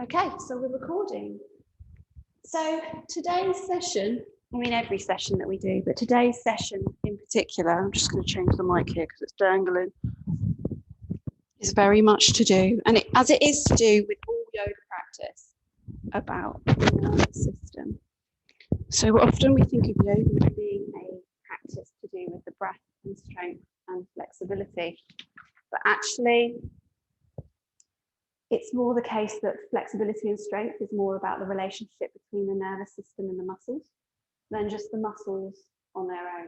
Okay, so we're recording. So today's session, I mean every session that we do, but today's session in particular, I'm just going to change the mic here because it's dangling, is very much to do, and as it is to do with all yoga practice, about the nervous system. So often we think of yoga as being a practice to do with the breath and strength and flexibility, but actually it's more the case that flexibility and strength is more about the relationship between the nervous system and the muscles than just the muscles on their own.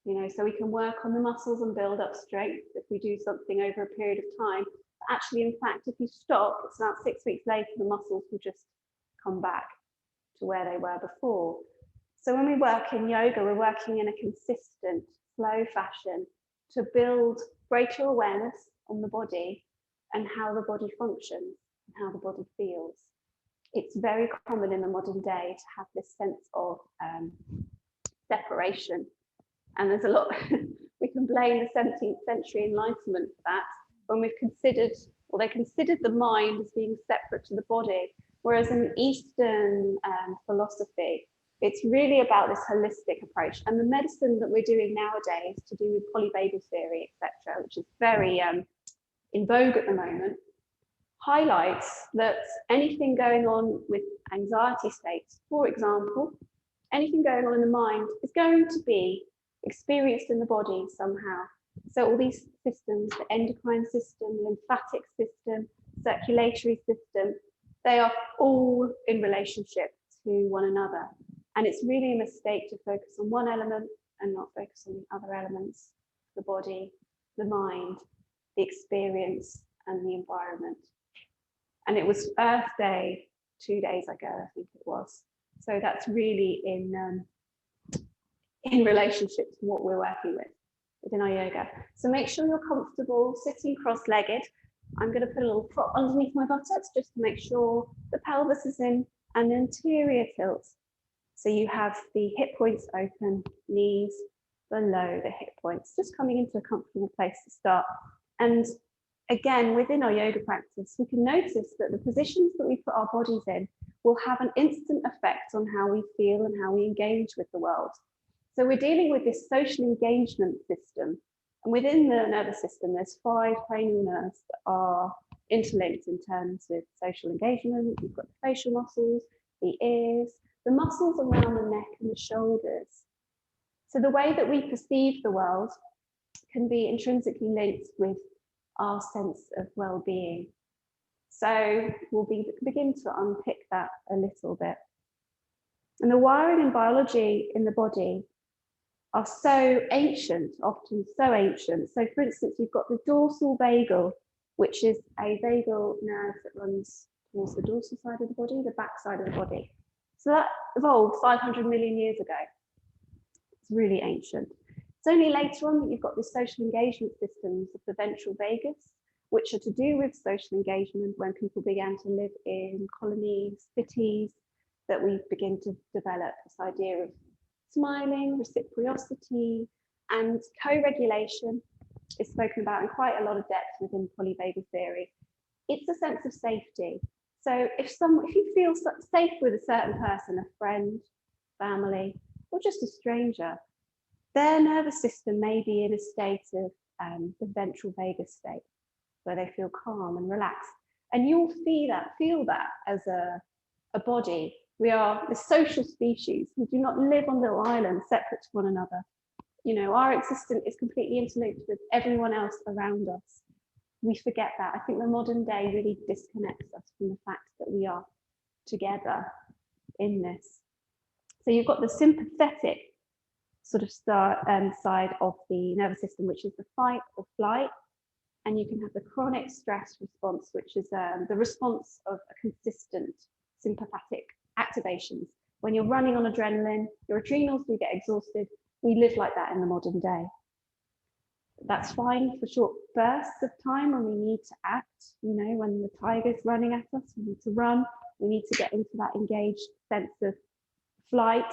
You know, so we can work on the muscles and build up strength if we do something over a period of time. But actually, in fact, if you stop, it's about 6 weeks later, the muscles will just come back to where they were before. So when we work in yoga, we're working in a consistent, slow fashion to build greater awareness on the body and how the body functions and how the body feels. It's very common in the modern day to have this sense of separation. And there's a lot, we can blame the 17th century Enlightenment for that, when we've considered, or they considered the mind as being separate to the body, whereas in Eastern philosophy, it's really about this holistic approach. And the medicine that we're doing nowadays to do with polyvagal theory, etc., which is very in vogue at the moment, highlights that anything going on with anxiety states, for example, anything going on in the mind is going to be experienced in the body somehow. So all these systems, the endocrine system, lymphatic system, circulatory system, they are all in relationship to one another. And it's really a mistake to focus on one element and not focus on the other elements, the body, the mind, the experience, and the environment. And it was Earth Day 2 days ago, I think it was. So that's really in relationship to what we're working with within our yoga. So make sure you're comfortable sitting cross-legged. I'm going to put a little prop underneath my buttocks just to make sure the pelvis is in an anterior tilt. So you have the hip points open, knees below the hip points, just coming into a comfortable place to start. And again, within our yoga practice, we can notice that the positions that we put our bodies in will have an instant effect on how we feel and how we engage with the world. So we're dealing with this social engagement system. And within the nervous system, there's 5 cranial nerves that are interlinked in terms of social engagement. You've got the facial muscles, the ears, the muscles around the neck and the shoulders. So the way that we perceive the world can be intrinsically linked with our sense of well-being. So we'll begin to unpick that a little bit. And the wiring and biology in the body are so ancient, often so ancient. So for instance, you've got the dorsal vagal, which is a vagal nerve that runs towards the dorsal side of the body, the back side of the body. So that evolved 500 million years ago. It's really ancient. It's only later on that you've got the social engagement systems of the ventral vagus, which are to do with social engagement when people began to live in colonies, cities, that we begin to develop this idea of smiling, reciprocity, and co-regulation is spoken about in quite a lot of depth within polyvagal theory. It's a sense of safety. So if you feel safe with a certain person, a friend, family, or just a stranger, their nervous system may be in a state of the ventral vagus state, where they feel calm and relaxed. And you'll feel that as a body. We are a social species. We do not live on little islands separate to one another. You know, our existence is completely interlinked with everyone else around us. We forget that. I think the modern day really disconnects us from the fact that we are together in this. So you've got the sympathetic sort of side of the nervous system, which is the fight or flight. And you can have the chronic stress response, which is the response of a consistent sympathetic activations. When you're running on adrenaline, your adrenals do get exhausted. We live like that in the modern day. That's fine for short bursts of time when we need to act. You know, when the tiger's running at us, we need to run. We need to get into that engaged sense of flight.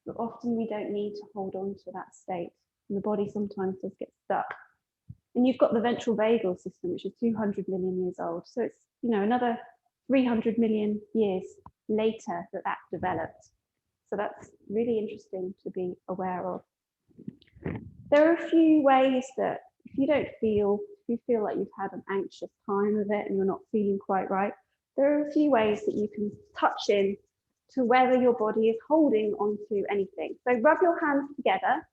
But often we don't need to hold on to that state. And the body sometimes does get stuck. And you've got the ventral vagal system, which is 200 million years old. So it's, you know, another 300 million years later that developed. So that's really interesting to be aware of. There are a few ways that if you feel like you've had an anxious time of it and you're not feeling quite right, there are a few ways that you can touch in to whether your body is holding onto anything. So rub your hands together.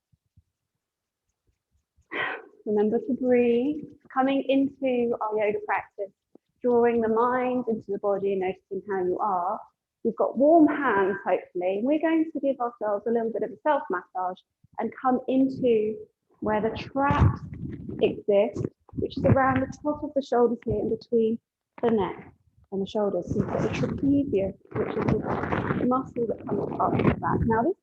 Remember to breathe. Coming into our yoga practice, drawing the mind into the body and noticing how you are. We've got warm hands, hopefully. We're going to give ourselves a little bit of a self-massage and come into where the traps exist, which is around the top of the shoulders here and between the neck and the shoulders. So you've got the trapezius, which is the muscle that comes up the back. Now this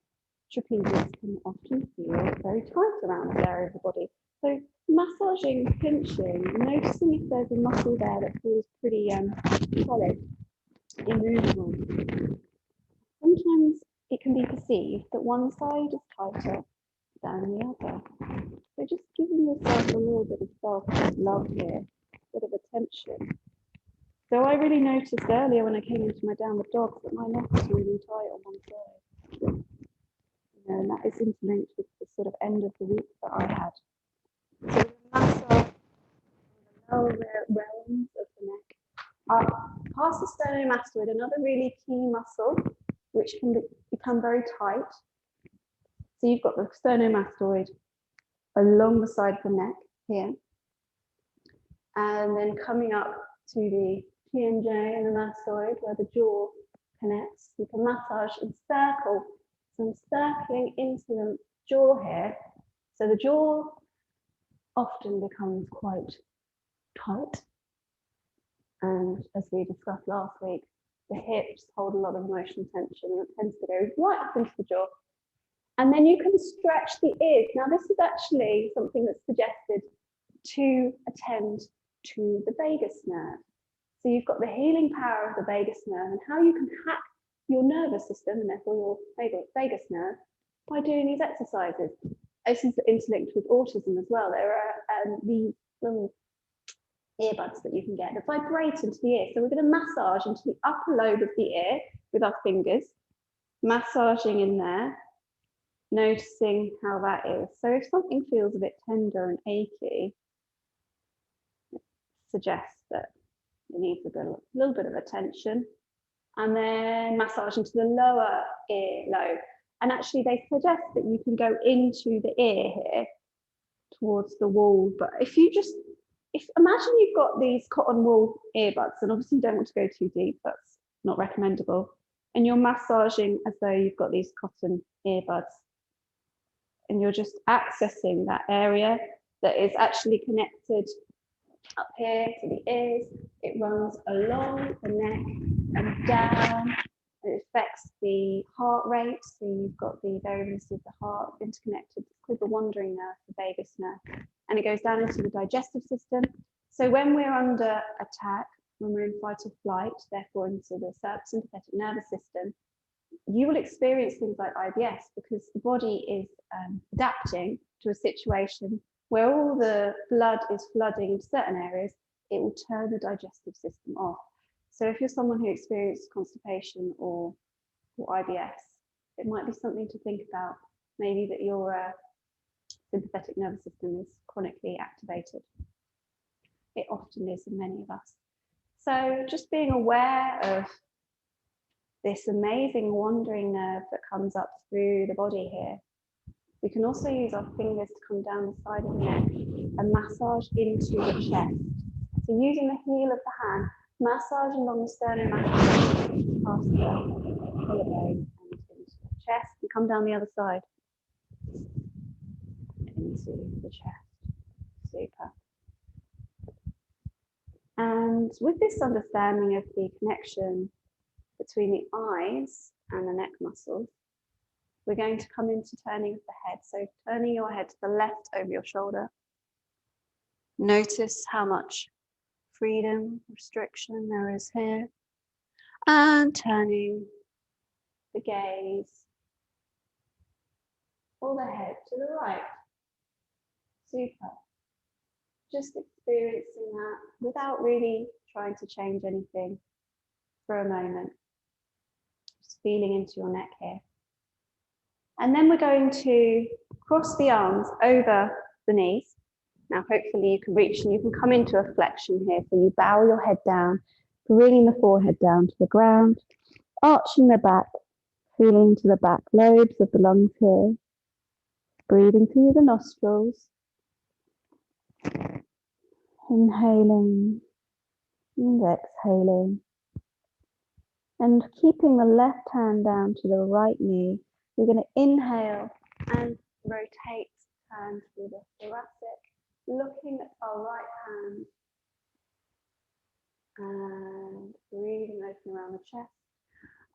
trapezius can often feel very tight around this area of the body. So massaging, pinching, noticing if there's a muscle there that feels pretty solid, immovable. Sometimes it can be perceived that one side is tighter than the other. So just giving yourself a little bit of self-love here, a bit of attention. So I really noticed earlier when I came into my downward dog that my neck was really tight on one side. And that is interlinked with the sort of end of the week that I had. So the massage the lower realms of the neck up past the sternomastoid, another really key muscle which can become very tight. So you've got the sternomastoid along the side of the neck here, and then coming up to the PNJ and the mastoid where the jaw connects. You can massage and circle. So I'm circling into the jaw here. So the jaw often becomes quite tight. And as we discussed last week, the hips hold a lot of emotional tension and it tends to go right up into the jaw. And then you can stretch the ears. Now this is actually something that's suggested to attend to the vagus nerve. So you've got the healing power of the vagus nerve and how you can hack your nervous system and therefore your vagus nerve by doing these exercises. This is interlinked with autism as well. There are these little earbuds that you can get that vibrate into the ear. So we're going to massage into the upper lobe of the ear with our fingers, massaging in there, noticing how that is. So if something feels a bit tender and achy, it suggests that it needs a little bit of attention. And then massage into the lower ear lobe. And actually they suggest that you can go into the ear here towards the wall. But if imagine you've got these cotton wool earbuds, and obviously you don't want to go too deep, that's not recommendable. And you're massaging as though you've got these cotton earbuds. And you're just accessing that area that is actually connected up here to the ears. It runs along the neck and down. It affects the heart rate. So you've got the variability of the heart interconnected. It's called the wandering nerve, the vagus nerve. And it goes down into the digestive system. So when we're under attack, when we're in fight or flight, therefore into the sympathetic nervous system, you will experience things like IBS because the body is adapting to a situation where all the blood is flooding into certain areas. It will turn the digestive system off. So if you're someone who experiences constipation or IBS, it might be something to think about. Maybe that your sympathetic nervous system is chronically activated. It often is in many of us. So just being aware of this amazing wandering nerve that comes up through the body here. We can also use our fingers to come down the side of the neck and massage into the chest. So using the heel of the hand, massage along the sternomastoid, past the collarbone and into the chest, and come down the other side into the chest. Super. And with this understanding of the connection between the eyes and the neck muscles, we're going to come into turning of the head. So turning your head to the left over your shoulder. Notice how much freedom, restriction there is here. And turning the gaze or the head to the right. Super. Just experiencing that without really trying to change anything. for a moment. Just feeling into your neck here. And then we're going to cross the arms over the knees. Now, hopefully you can reach and you can come into a flexion here. So you bow your head down, bringing the forehead down to the ground, arching the back, feeling to the back lobes of the lungs here, breathing through the nostrils, inhaling and exhaling, and keeping the left hand down to the right knee. We're going to inhale and rotate, turn through the thoracic, looking at our right hand and breathing open around the chest,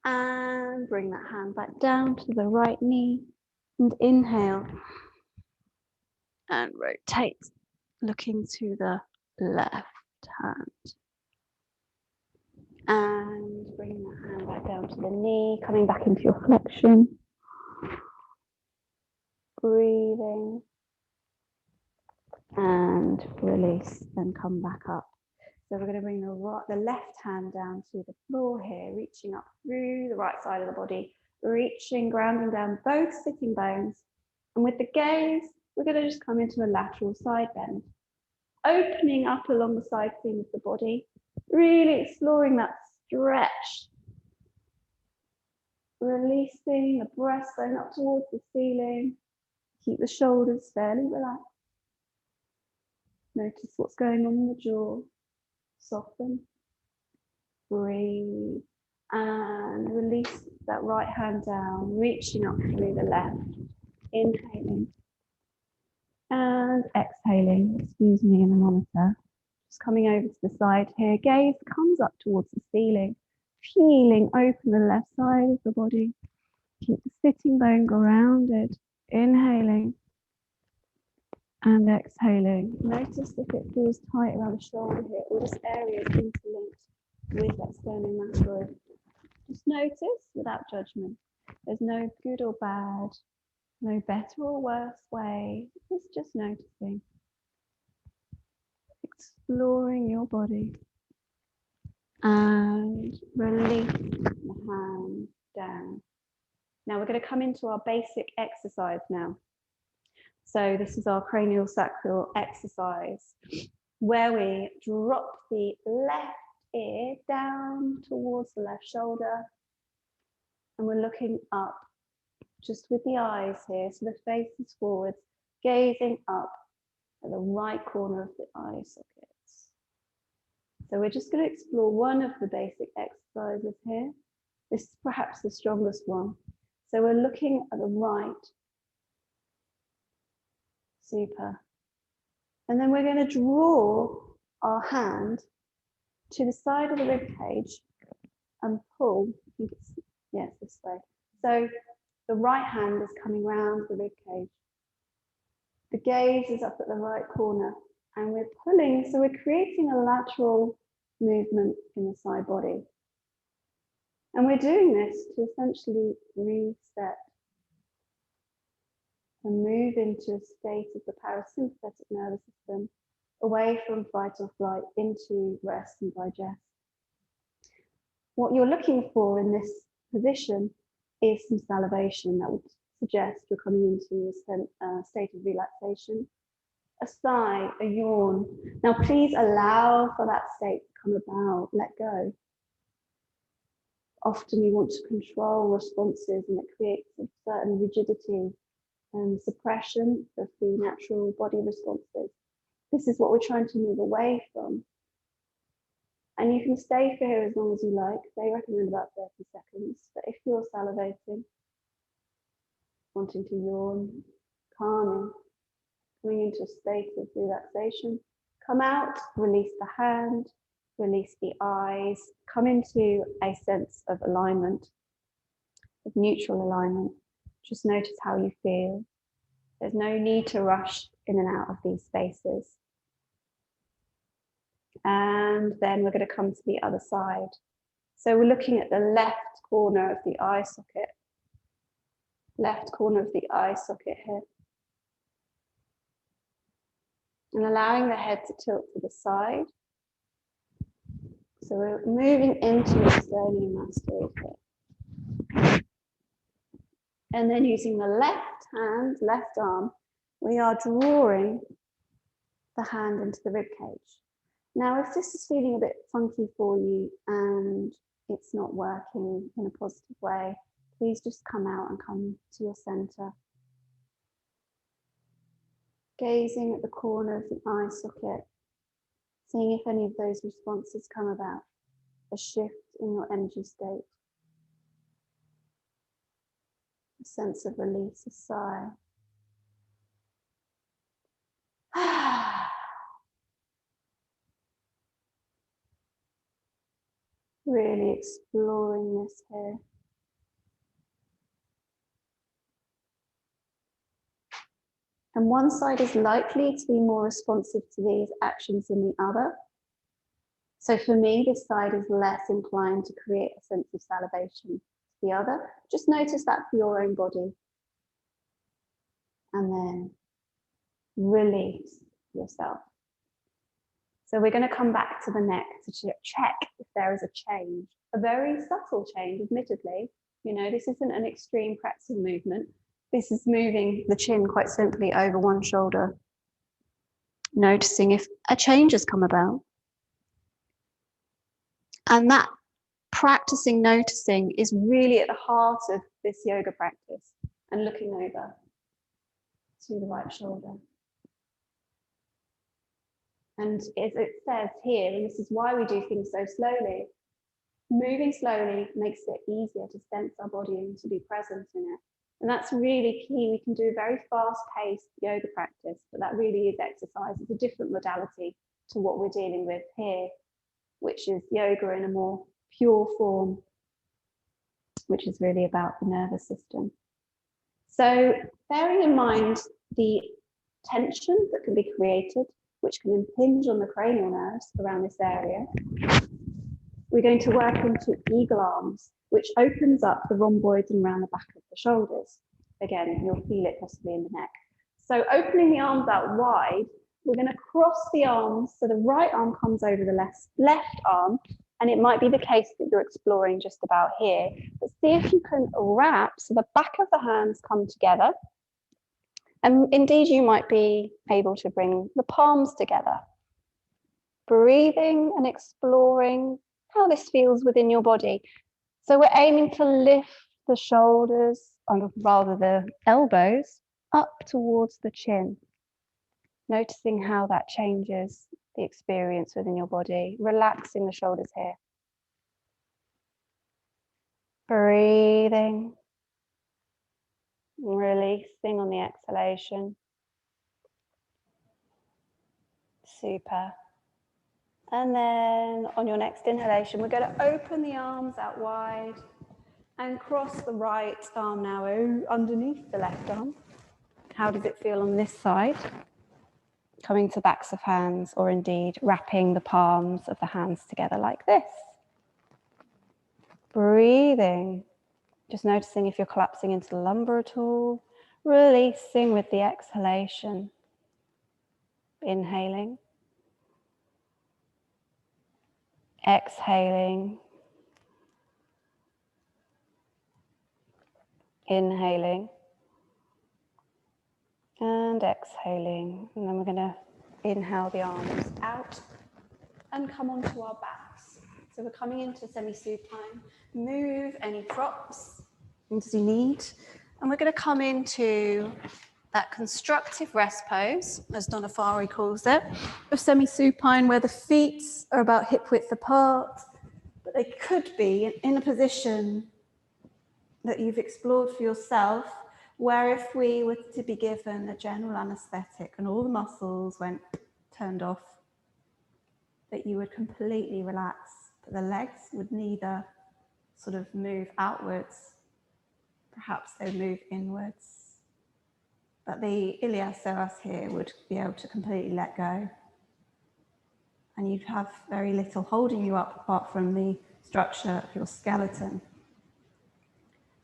and bring that hand back down to the right knee and inhale and rotate, looking to the left hand. And bringing that hand back down to the knee, coming back into your flexion. Breathing. And release, then come back up. So we're going to bring the left hand down to the floor here, reaching up through the right side of the body, reaching, grounding down both sitting bones. And with the gaze, we're going to just come into a lateral side bend, opening up along the side seam of the body, really exploring that stretch, releasing the breastbone up towards the ceiling. Keep the shoulders fairly relaxed. Notice what's going on in the jaw. Soften, breathe, and release that right hand down, reaching up through the left. Inhaling and exhaling. Excuse me in the monitor. Just coming over to the side here. Gaze comes up towards the ceiling, feeling open the left side of the body. Keep the sitting bone grounded. Inhaling and exhaling. Notice if it feels tight around the shoulder here, or this area is interlinked with that sternocleidomastoid. Just notice without judgment. There's no good or bad, no better or worse way. It's just noticing. Exploring your body. And release the hand down. Now we're going to come into our basic exercise now. So this is our cranial sacral exercise, where we drop the left ear down towards the left shoulder, and we're looking up just with the eyes here, so the face is forwards, gazing up at the right corner of the eye sockets. So we're just going to explore one of the basic exercises here. This is perhaps the strongest one. So we're looking at the right. Super. And then we're going to draw our hand to the side of the rib cage and pull. I think it's, yes, this way. So the right hand is coming round the rib cage. The gaze is up at the right corner, and we're pulling, so we're creating a lateral movement in the side body. And we're doing this to essentially reset and move into a state of the parasympathetic nervous system, away from fight or flight into rest and digest. What you're looking for in this position is some salivation. That would suggest you're coming into a state of relaxation. A sigh, a yawn. Now please allow for that state to come about, let go. Often we want to control responses, and it creates a certain rigidity and suppression of the natural body responses. This is what we're trying to move away from. And you can stay for here as long as you like. They recommend about 30 seconds. But if you're salivating, wanting to yawn, calming, coming into a state of relaxation, come out, release the hand, release the eyes, come into a sense of alignment, of neutral alignment. Just notice how you feel. There's no need to rush in and out of these spaces. And then we're going to come to the other side. So we're looking at the left corner of the eye socket. Left corner of the eye socket here. And allowing the head to tilt to the side. So we're moving into Estonian mastery here. And then using the left hand, left arm, we are drawing the hand into the rib cage. Now, if this is feeling a bit funky for you and it's not working in a positive way, please just come out and come to your center. Gazing at the corner of the eye socket, seeing if any of those responses come about, a shift in your energy state, a sense of release, a sigh. Really exploring this here. And one side is likely to be more responsive to these actions than the other. So for me, this side is less inclined to create a sense of salivation to the other. Just notice that for your own body. And then release yourself. So we're going to come back to the neck to check if there is a change. A very subtle change, admittedly. You know, this isn't an extreme pretzel movement. This is moving the chin quite simply over one shoulder. Noticing if a change has come about. And that practicing noticing is really at the heart of this yoga practice, and looking over to the right shoulder. And as it says here, and this is why we do things so slowly, moving slowly makes it easier to sense our body and to be present in it. And that's really key. We can do a very fast-paced yoga practice, but that really is exercise. It's a different modality to what we're dealing with here, which is yoga in a more pure form, which is really about the nervous system. So bearing in mind the tension that can be created, which can impinge on the cranial nerves around this area, we're going to work into eagle arms, which opens up the rhomboids and around the back of the shoulders. Again, you'll feel it possibly in the neck. So opening the arms out wide, we're going to cross the arms so the right arm comes over the left arm, and it might be the case that you're exploring just about here, but see if you can wrap so the back of the hands come together, and indeed you might be able to bring the palms together. Breathing and exploring how this feels within your body. So we're aiming to lift the shoulders, or rather the elbows, up towards the chin. Noticing how that changes the experience within your body, relaxing the shoulders here. Breathing, releasing on the exhalation. Super. And then on your next inhalation, we're going to open the arms out wide and cross the right arm now underneath the left arm. How does it feel on this side? Coming to backs of hands, or indeed wrapping the palms of the hands together like this. Breathing, just noticing if you're collapsing into the lumbar at all. Releasing with the exhalation. Inhaling. Exhaling. Inhaling. And exhaling. And then we're going to inhale the arms out and come onto our backs. So we're coming into semi-supine. Move any props, things you need. And we're going to come into that constructive rest pose, as Donna Fari calls it, of semi-supine, where the feet are about hip width apart, but they could be in a position that you've explored for yourself, where if we were to be given a general anesthetic and all the muscles turned off, that you would completely relax, but the legs would neither sort of move outwards, perhaps they would move inwards, but the iliac psoas here would be able to completely let go. And you'd have very little holding you up apart from the structure of your skeleton.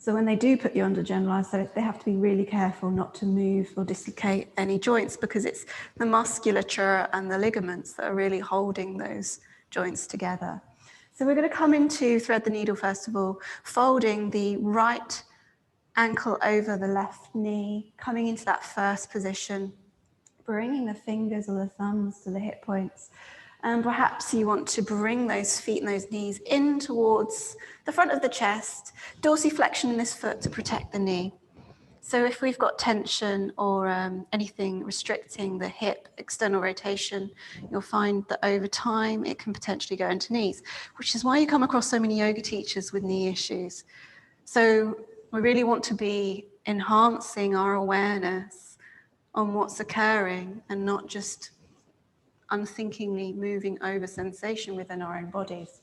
So when they do put you under general anaesthetic, they have to be really careful not to move or dislocate any joints, because it's the musculature and the ligaments that are really holding those joints together. So we're going to come into thread the needle first of all, folding the right ankle over the left knee, coming into that first position, bringing the fingers or the thumbs to the hip points. And perhaps you want to bring those feet and those knees in towards the front of the chest, dorsiflexion in this foot to protect the knee. So if we've got tension or anything restricting the hip external rotation, you'll find that over time it can potentially go into knees, which is why you come across so many yoga teachers with knee issues. So we really want to be enhancing our awareness on what's occurring and not just unthinkingly moving over sensation within our own bodies.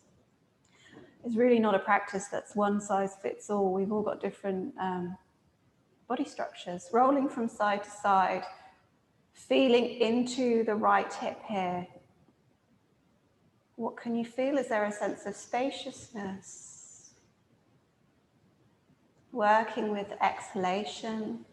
It's really not a practice that's one size fits all. We've all got different body structures. Rolling from side to side, feeling into the right hip here. What can you feel? Is there a sense of spaciousness? Working with exhalation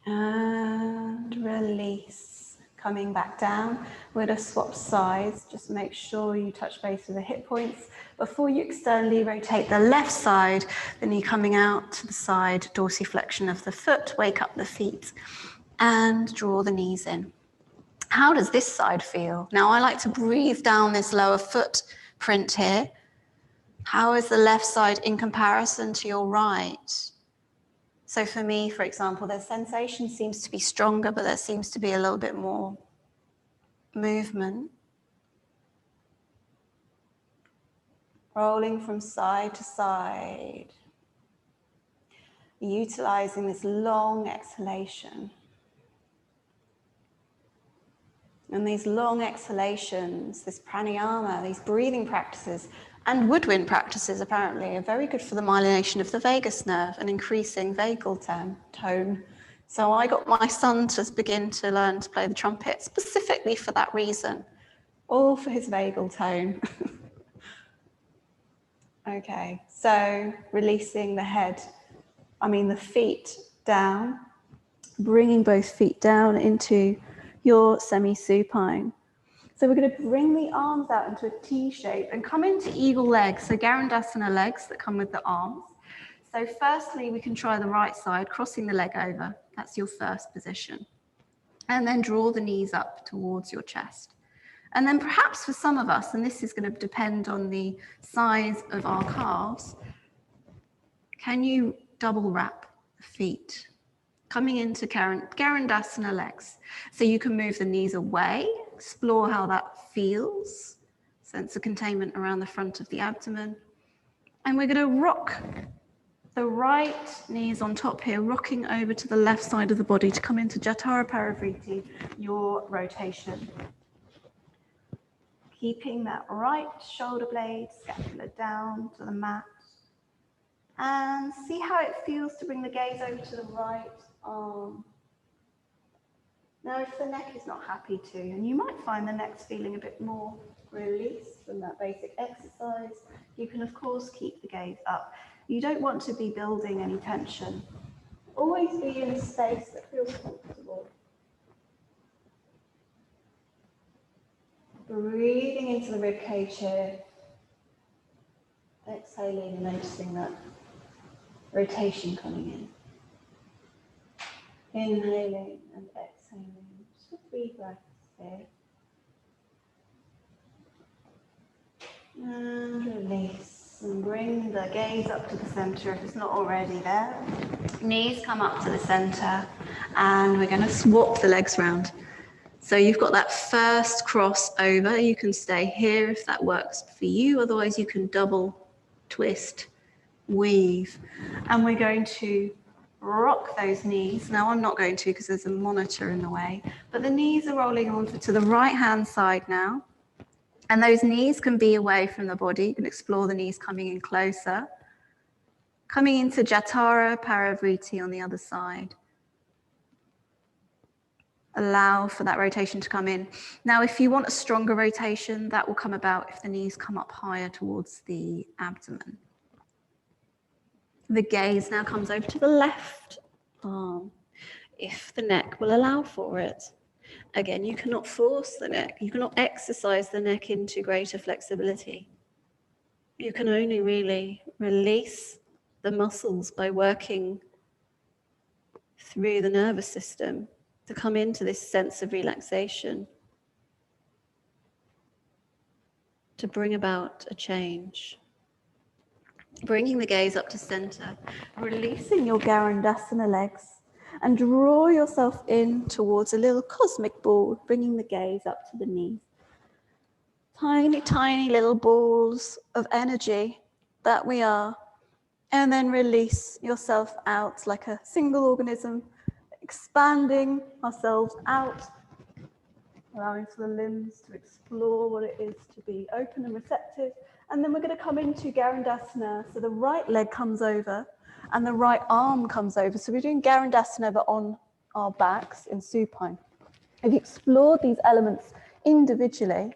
and release. Coming back down, we're going to swap sides. Just make sure you touch base with the hip points before you externally rotate the left side, the knee coming out to the side, dorsiflexion of the foot, wake up the feet and draw the knees in. How does this side feel? Now I like to breathe down this lower footprint here. How is the left side in comparison to your right? So for me, for example, the sensation seems to be stronger, but there seems to be a little bit more movement. Rolling from side to side. Utilizing this long exhalation. And these long exhalations, this pranayama, these breathing practices, and woodwind practices apparently are very good for the myelination of the vagus nerve and increasing vagal tone. So I got my son to begin to learn to play the trumpet specifically for that reason, all for his vagal tone. Okay, so releasing the feet down, bringing both feet down into your semi-supine. So we're going to bring the arms out into a T shape and come into eagle legs, so Garandasana legs that come with the arms. So firstly, we can try the right side, crossing the leg over. That's your first position. And then draw the knees up towards your chest. And then perhaps for some of us, and this is going to depend on the size of our calves, can you double wrap the feet? Coming into Garandasana legs. So you can move the knees away, explore how that feels, sense of containment around the front of the abdomen. And we're going to rock the right knees on top here, rocking over to the left side of the body to come into Jatara Parivriti, your rotation. Keeping that right shoulder blade, scapula down to the mat. And see how it feels to bring the gaze over to the right arm. Now, if the neck is not happy to, and you might find the neck's feeling a bit more released from that basic exercise, you can, of course, keep the gaze up. You don't want to be building any tension. Always be in a space that feels comfortable. Breathing into the ribcage here. Exhaling and noticing that rotation coming in. Inhaling and exhaling. Just 3 breaths here. And release. And bring the gaze up to the center if it's not already there. Knees come up to the center. And we're going to swap the legs round. So you've got that first cross over. You can stay here if that works for you. Otherwise, you can double twist, weave. And we're going to rock those knees. Now I'm not going to because there's a monitor in the way, but the knees are rolling on to the right hand side now. And those knees can be away from the body. You can explore the knees coming in closer. Coming into Jatara Parivriti on the other side. Allow for that rotation to come in. Now, if you want a stronger rotation, that will come about if the knees come up higher towards the abdomen. The gaze now comes over to the left arm, if the neck will allow for it. Again, you cannot force the neck. You cannot exercise the neck into greater flexibility. You can only really release the muscles by working through the nervous system to come into this sense of relaxation, to bring about a change. Bringing the gaze up to center, releasing your Garandasana legs, and draw yourself in towards a little cosmic ball, bringing the gaze up to the knees. Tiny, tiny little balls of energy that we are. And then release yourself out like a single organism, expanding ourselves out, allowing for the limbs to explore what it is to be open and receptive. And then we're going to come into Garandasana. So the right leg comes over and the right arm comes over. So we're doing Garandasana but on our backs in supine. If you explored these elements individually,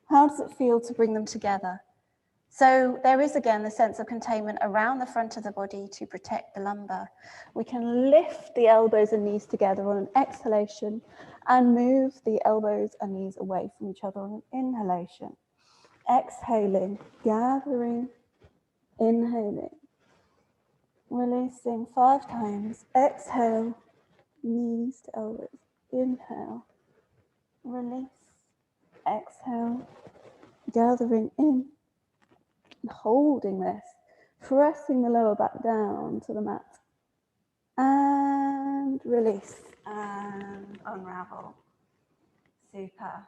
how does it feel to bring them together? So there is again the sense of containment around the front of the body to protect the lumbar. We can lift the elbows and knees together on an exhalation and move the elbows and knees away from each other on an inhalation. Exhaling, gathering, inhaling, releasing 5 times. Exhale, knees to elbows. Inhale, release, exhale, gathering in. Holding this, pressing the lower back down to the mat, and release and unravel. Super.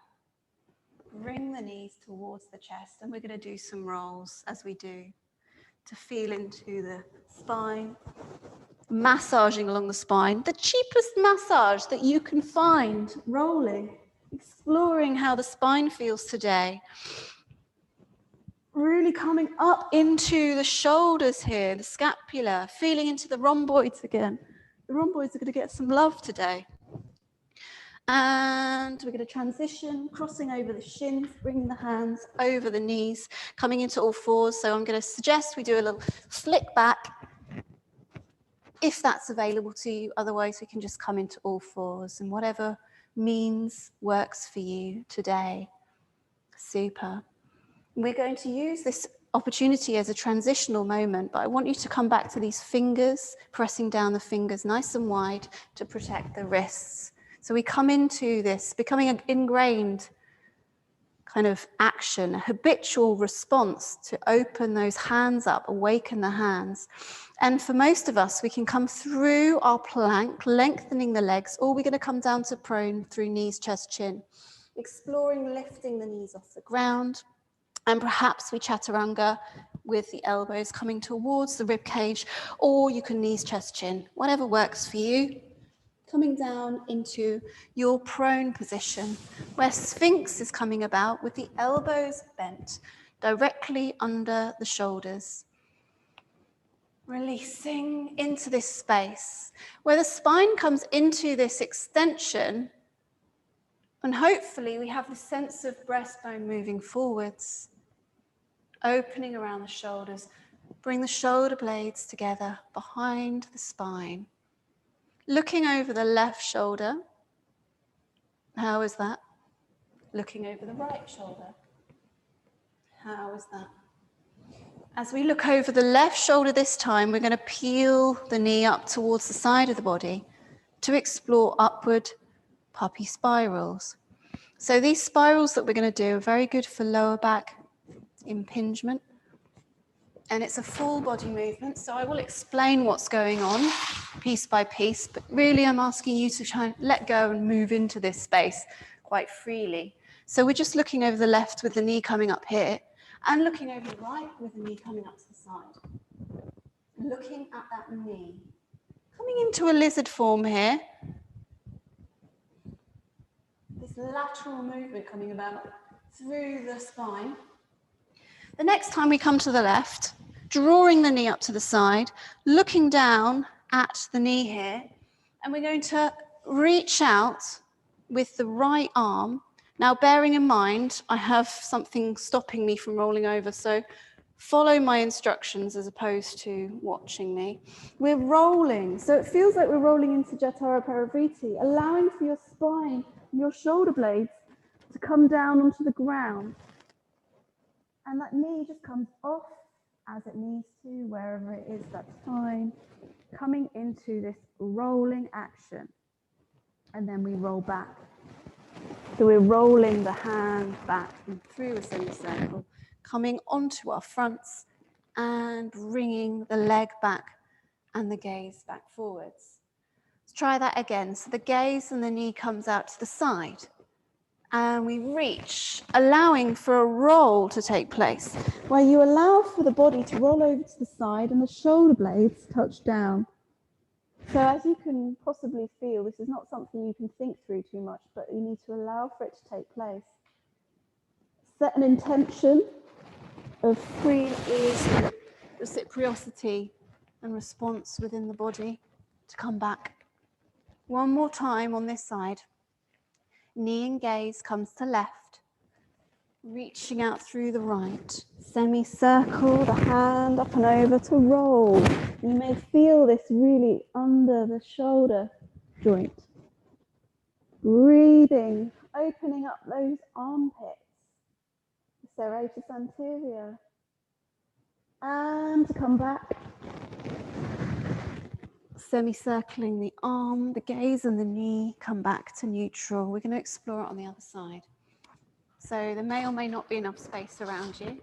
Bring the knees towards the chest, and we're going to do some rolls as we do to feel into the spine, massaging along the spine, the cheapest massage that you can find, rolling, exploring how the spine feels today. Really coming up into the shoulders here, the scapula, feeling into the rhomboids again. The rhomboids are going to get some love today. And we're going to transition, crossing over the shins, bringing the hands over the knees, coming into all fours. So I'm going to suggest we do a little flick back, if that's available to you. Otherwise, we can just come into all fours, and whatever means works for you today. Super. We're going to use this opportunity as a transitional moment, but I want you to come back to these fingers, pressing down the fingers nice and wide to protect the wrists. So we come into this, becoming an ingrained kind of action, a habitual response to open those hands up, awaken the hands. And for most of us, we can come through our plank, lengthening the legs, or we're going to come down to prone through knees, chest, chin, exploring lifting the knees off the ground. And perhaps we chaturanga with the elbows coming towards the rib cage, or you can knees, chest, chin, whatever works for you. Coming down into your prone position, where Sphinx is coming about with the elbows bent directly under the shoulders. Releasing into this space, where the spine comes into this extension, and hopefully we have the sense of breastbone moving forwards. Opening around the shoulders, bring the shoulder blades together behind the spine. Looking over the left shoulder. How is that? Looking over the right shoulder. How is that? As we look over the left shoulder this time, we're going to peel the knee up towards the side of the body to explore upward puppy spirals. So these spirals that we're going to do are very good for lower back impingement, and it's a full body movement, so I will explain what's going on piece by piece, but really I'm asking you to try and let go and move into this space quite freely. So we're just looking over the left with the knee coming up here, and looking over the right with the knee coming up to the side. Looking at that knee, coming into a lizard form here. This lateral movement coming about through the spine. The next time we come to the left, drawing the knee up to the side, looking down at the knee here, and we're going to reach out with the right arm. Now, bearing in mind, I have something stopping me from rolling over, so follow my instructions as opposed to watching me. We're rolling, so it feels like we're rolling into Jatara Parivriti, allowing for your spine your shoulder blades to come down onto the ground. And that knee just comes off as it needs to, wherever it is, that's fine. Coming into this rolling action. And then we roll back. So we're rolling the hand back and through a semicircle, coming onto our fronts and bringing the leg back and the gaze back forwards. Let's try that again. So the gaze and the knee comes out to the side. And we reach, allowing for a roll to take place, where you allow for the body to roll over to the side and the shoulder blades touch down. So as you can possibly feel, this is not something you can think through too much, but you need to allow for it to take place. Set an intention of free, easy reciprocity and response within the body to come back. One more time on this side. Knee and gaze comes to left, reaching out through the right. Semicircle the hand up and over to roll. You may feel this really under the shoulder joint. Breathing, opening up those armpits, serratus anterior. And to come back. Semicircling the arm, the gaze and the knee come back to neutral. We're going to explore it on the other side. So there may or may not be enough space around you.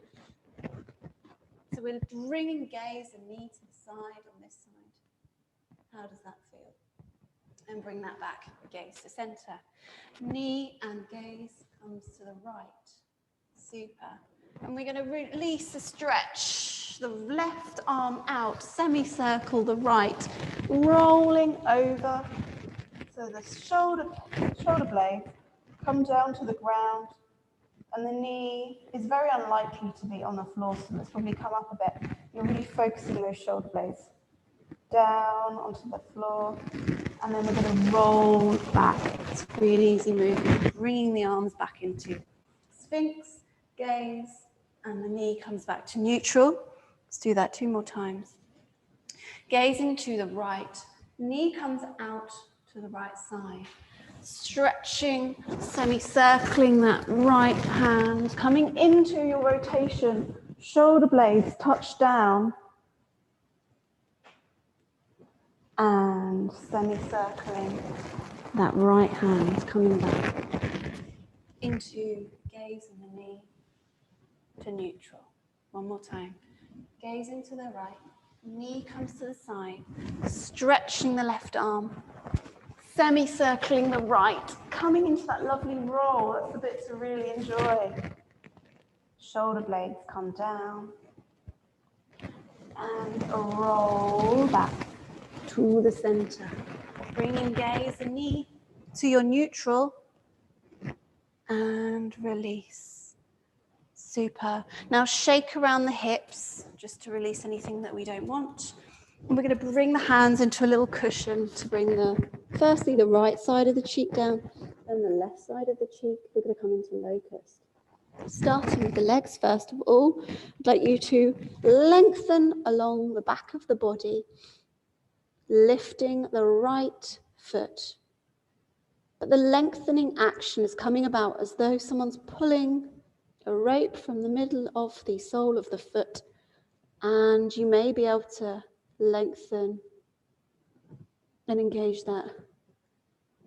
So we're bringing gaze and knee to the side on this side. How does that feel? And bring that back, gaze to center. Knee and gaze comes to the right. Super. And we're going to release the stretch, the left arm out, semicircle the right, rolling over. So the shoulder blade come down to the ground, and the knee is very unlikely to be on the floor, so let's probably come up a bit. You're really focusing those shoulder blades down onto the floor, and then we're going to roll back. It's a really easy movement, bringing the arms back into Sphinx, gaze, and the knee comes back to neutral. Let's do that 2 more times. Gazing to the right, knee comes out to the right side. Stretching, semicircling that right hand, coming into your rotation. Shoulder blades touch down. And semicircling that right hand, coming back into gaze and the knee to neutral. One more time. Gaze into the right, knee comes to the side, stretching the left arm, semicircling the right, coming into that lovely roll. That's the bit to really enjoy. Shoulder blades come down and a roll back to the center. Bringing gaze and knee to your neutral and release. Super. Now shake around the hips just to release anything that we don't want. And we're going to bring the hands into a little cushion to bring firstly the right side of the cheek down, then the left side of the cheek. We're going to come into locust. Starting with the legs first of all, I'd like you to lengthen along the back of the body, lifting the right foot. But the lengthening action is coming about as though someone's pulling a rope from the middle of the sole of the foot, and you may be able to lengthen and engage that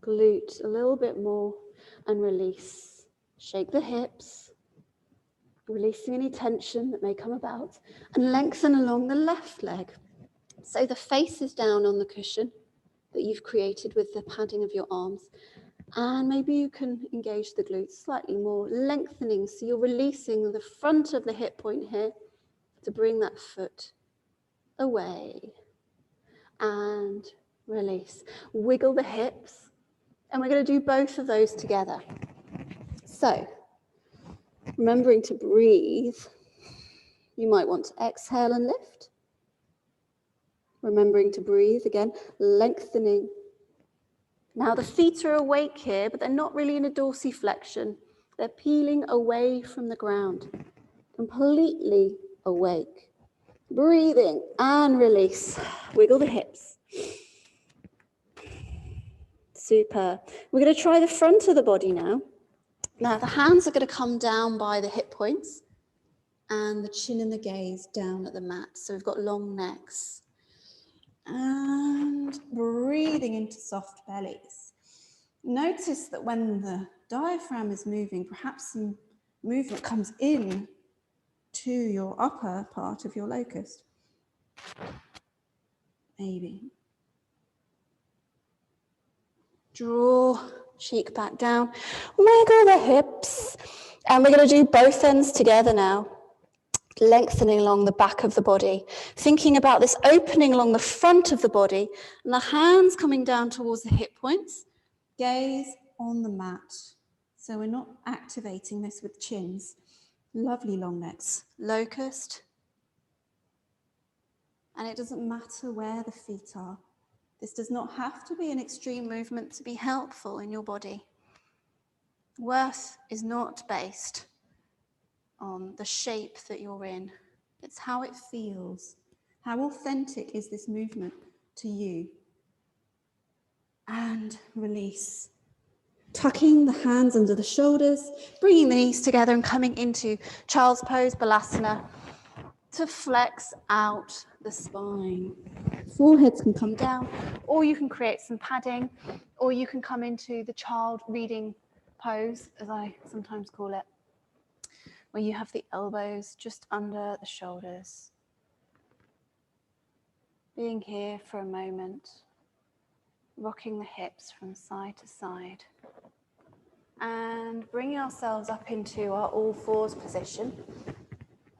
glute a little bit more and release. Shake the hips, releasing any tension that may come about, and lengthen along the left leg. So the face is down on the cushion that you've created with the padding of your arms. And maybe you can engage the glutes slightly more, lengthening. So you're releasing the front of the hip point here to bring that foot away. And release. Wiggle the hips. And we're going to do both of those together. So, remembering to breathe, you might want to exhale and lift. Remembering to breathe again, lengthening. Now the feet are awake here, but they're not really in a dorsiflexion. They're peeling away from the ground, completely awake. Breathing and release. Wiggle the hips. Super. We're going to try the front of the body now. Now, the hands are going to come down by the hip points and the chin and the gaze down at the mat. So we've got long necks. And breathing into soft bellies. Notice that when the diaphragm is moving, perhaps some movement comes in to your upper part of your locust. Maybe. Draw cheek back down, wiggle the hips, and we're going to do both ends together now, lengthening along the back of the body, thinking about this opening along the front of the body, and the hands coming down towards the hip points, gaze on the mat. So we're not activating this with chins. Lovely long necks, locust, and it doesn't matter where the feet are. This does not have to be an extreme movement to be helpful in your body. Worth is not based on the shape that you're in. It's how it feels. How authentic is this movement to you? And release. Tucking the hands under the shoulders, bringing the knees together and coming into child's pose, balasana, to flex out the spine. Foreheads can come down, or you can create some padding, or you can come into the child reading pose, as I sometimes call it, where you have the elbows just under the shoulders. Being here for a moment, rocking the hips from side to side, and bringing ourselves up into our all fours position.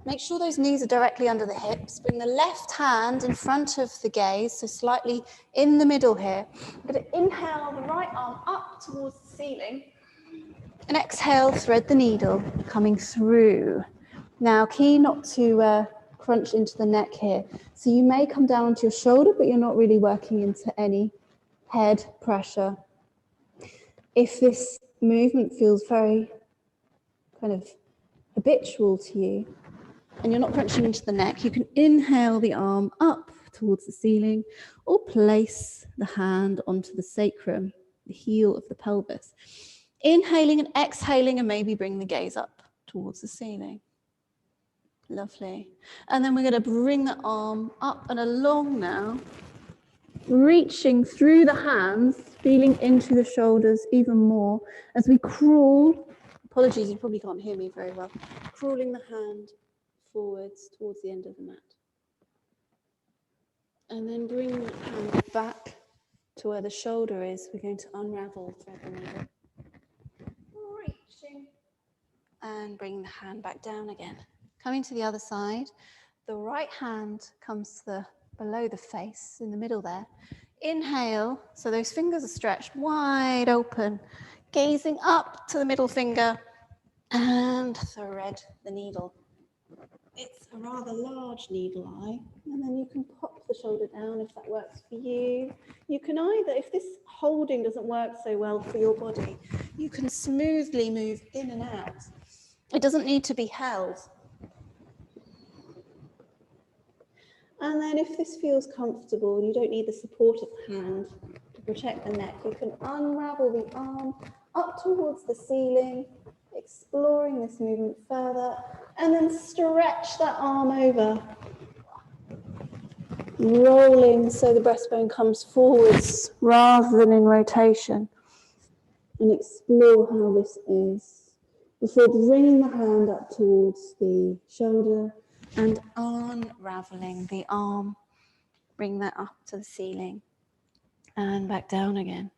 Make sure those knees are directly under the hips. Bring the left hand in front of the gaze, so slightly in the middle here. I'm going to inhale the right arm up towards the ceiling. And exhale, thread the needle coming through. Now, key not to crunch into the neck here. So you may come down onto your shoulder, but you're not really working into any head pressure. If this movement feels very kind of habitual to you, and you're not crunching into the neck, you can inhale the arm up towards the ceiling or place the hand onto the sacrum, the heel of the pelvis. Inhaling and exhaling, and maybe bring the gaze up towards the ceiling. Lovely. And then we're going to bring the arm up and along now, reaching through the hands, feeling into the shoulders even more as we crawl. Apologies, you probably can't hear me very well. Crawling the hand forwards towards the end of the mat. And then bring the hand back to where the shoulder is. We're going to unravel thread the needle. Reaching. And bring the hand back down again. Coming to the other side. The right hand comes to below the face, in the middle there. Inhale, so those fingers are stretched wide open. Gazing up to the middle finger. And thread the needle. It's a rather large needle eye, and then you can pop the shoulder down if that works for you. You can either, if this holding doesn't work so well for your body, you can smoothly move in and out. It doesn't need to be held. And then if this feels comfortable and you don't need the support of the hand to protect the neck, you can unravel the arm up towards the ceiling, exploring this movement further, and then stretch that arm over, rolling so the breastbone comes forwards rather than in rotation, and explore how this is before bringing the hand up towards the shoulder and unraveling the arm. Bring that up to the ceiling and back down again.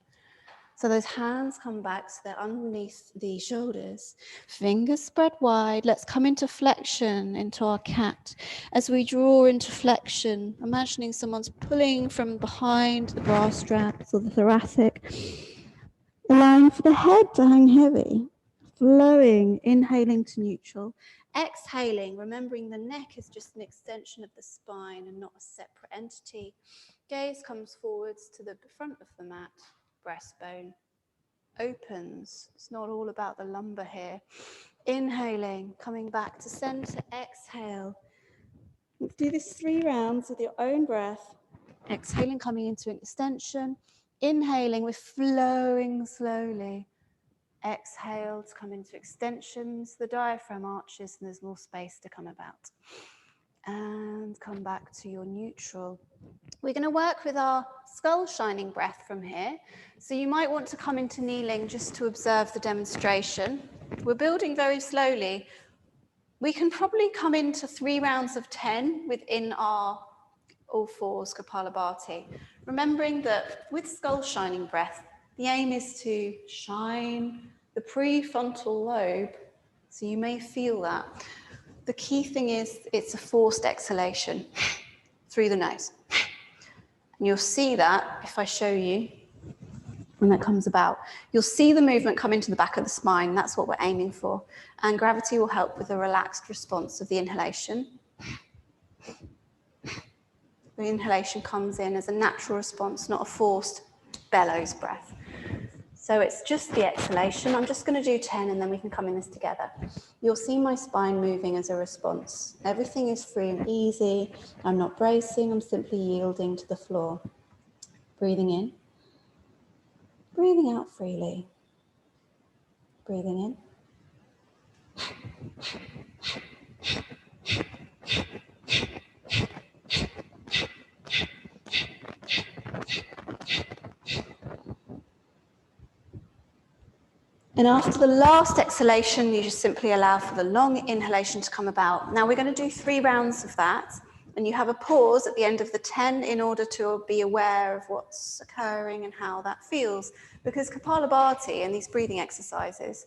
So those hands come back so they're underneath the shoulders. Fingers spread wide. Let's come into flexion, into our cat. As we draw into flexion, imagining someone's pulling from behind the bra straps or the thoracic, allowing for the head to hang heavy, flowing, inhaling to neutral, exhaling, remembering the neck is just an extension of the spine and not a separate entity. Gaze comes forwards to the front of the mat. Breastbone opens. It's not all about the lumbar here. Inhaling, coming back to center, exhale. Let's do this 3 rounds with your own breath. Exhaling, coming into an extension. Inhaling, we're flowing slowly. Exhale to come into extensions, the diaphragm arches, and there's more space to come about. And come back to your neutral. We're going to work with our skull shining breath from here. So you might want to come into kneeling just to observe the demonstration. We're building very slowly. We can probably come into 3 rounds of 10 within our all fours Kapalabhati. Remembering that with skull shining breath, the aim is to shine the prefrontal lobe. So you may feel that. The key thing is it's a forced exhalation through the nose. And you'll see that if I show you when that comes about. You'll see the movement come into the back of the spine. That's what we're aiming for. And gravity will help with a relaxed response of the inhalation. The inhalation comes in as a natural response, not a forced bellows breath. So it's just the exhalation. I'm just going to do 10 and then we can come in this together. You'll see my spine moving as a response. Everything is free and easy. I'm not bracing, I'm simply yielding to the floor. Breathing in. Breathing out freely. Breathing in. And after the last exhalation, you just simply allow for the long inhalation to come about. Now we're going to do 3 rounds of that. And you have a pause at the end of the 10 in order to be aware of what's occurring and how that feels. Because Kapalabhati and these breathing exercises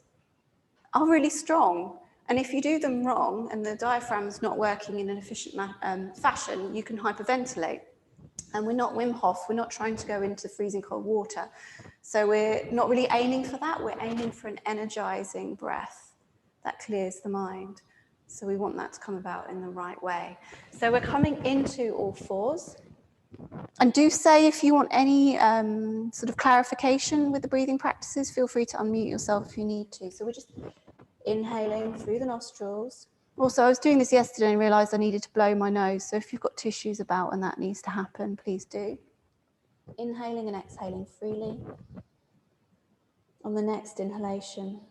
are really strong. And if you do them wrong and the diaphragm's not working in an efficient fashion, you can hyperventilate. And we're not Wim Hof, we're not trying to go into freezing cold water. So we're not really aiming for that, we're aiming for an energizing breath that clears the mind. So we want that to come about in the right way. So we're coming into all fours. And do say if you want any sort of clarification with the breathing practices, feel free to unmute yourself if you need to. So we're just inhaling through the nostrils. Also, I was doing this yesterday and realised I needed to blow my nose. So if you've got tissues about and that needs to happen, please do. Inhaling and exhaling freely. On the next inhalation.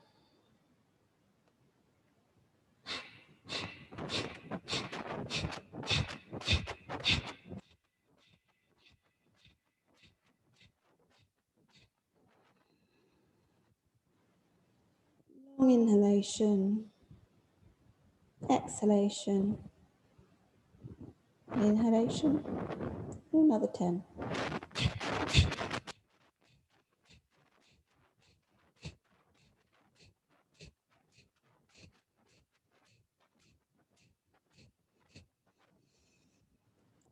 Long inhalation. Exhalation. Inhalation. Another 10.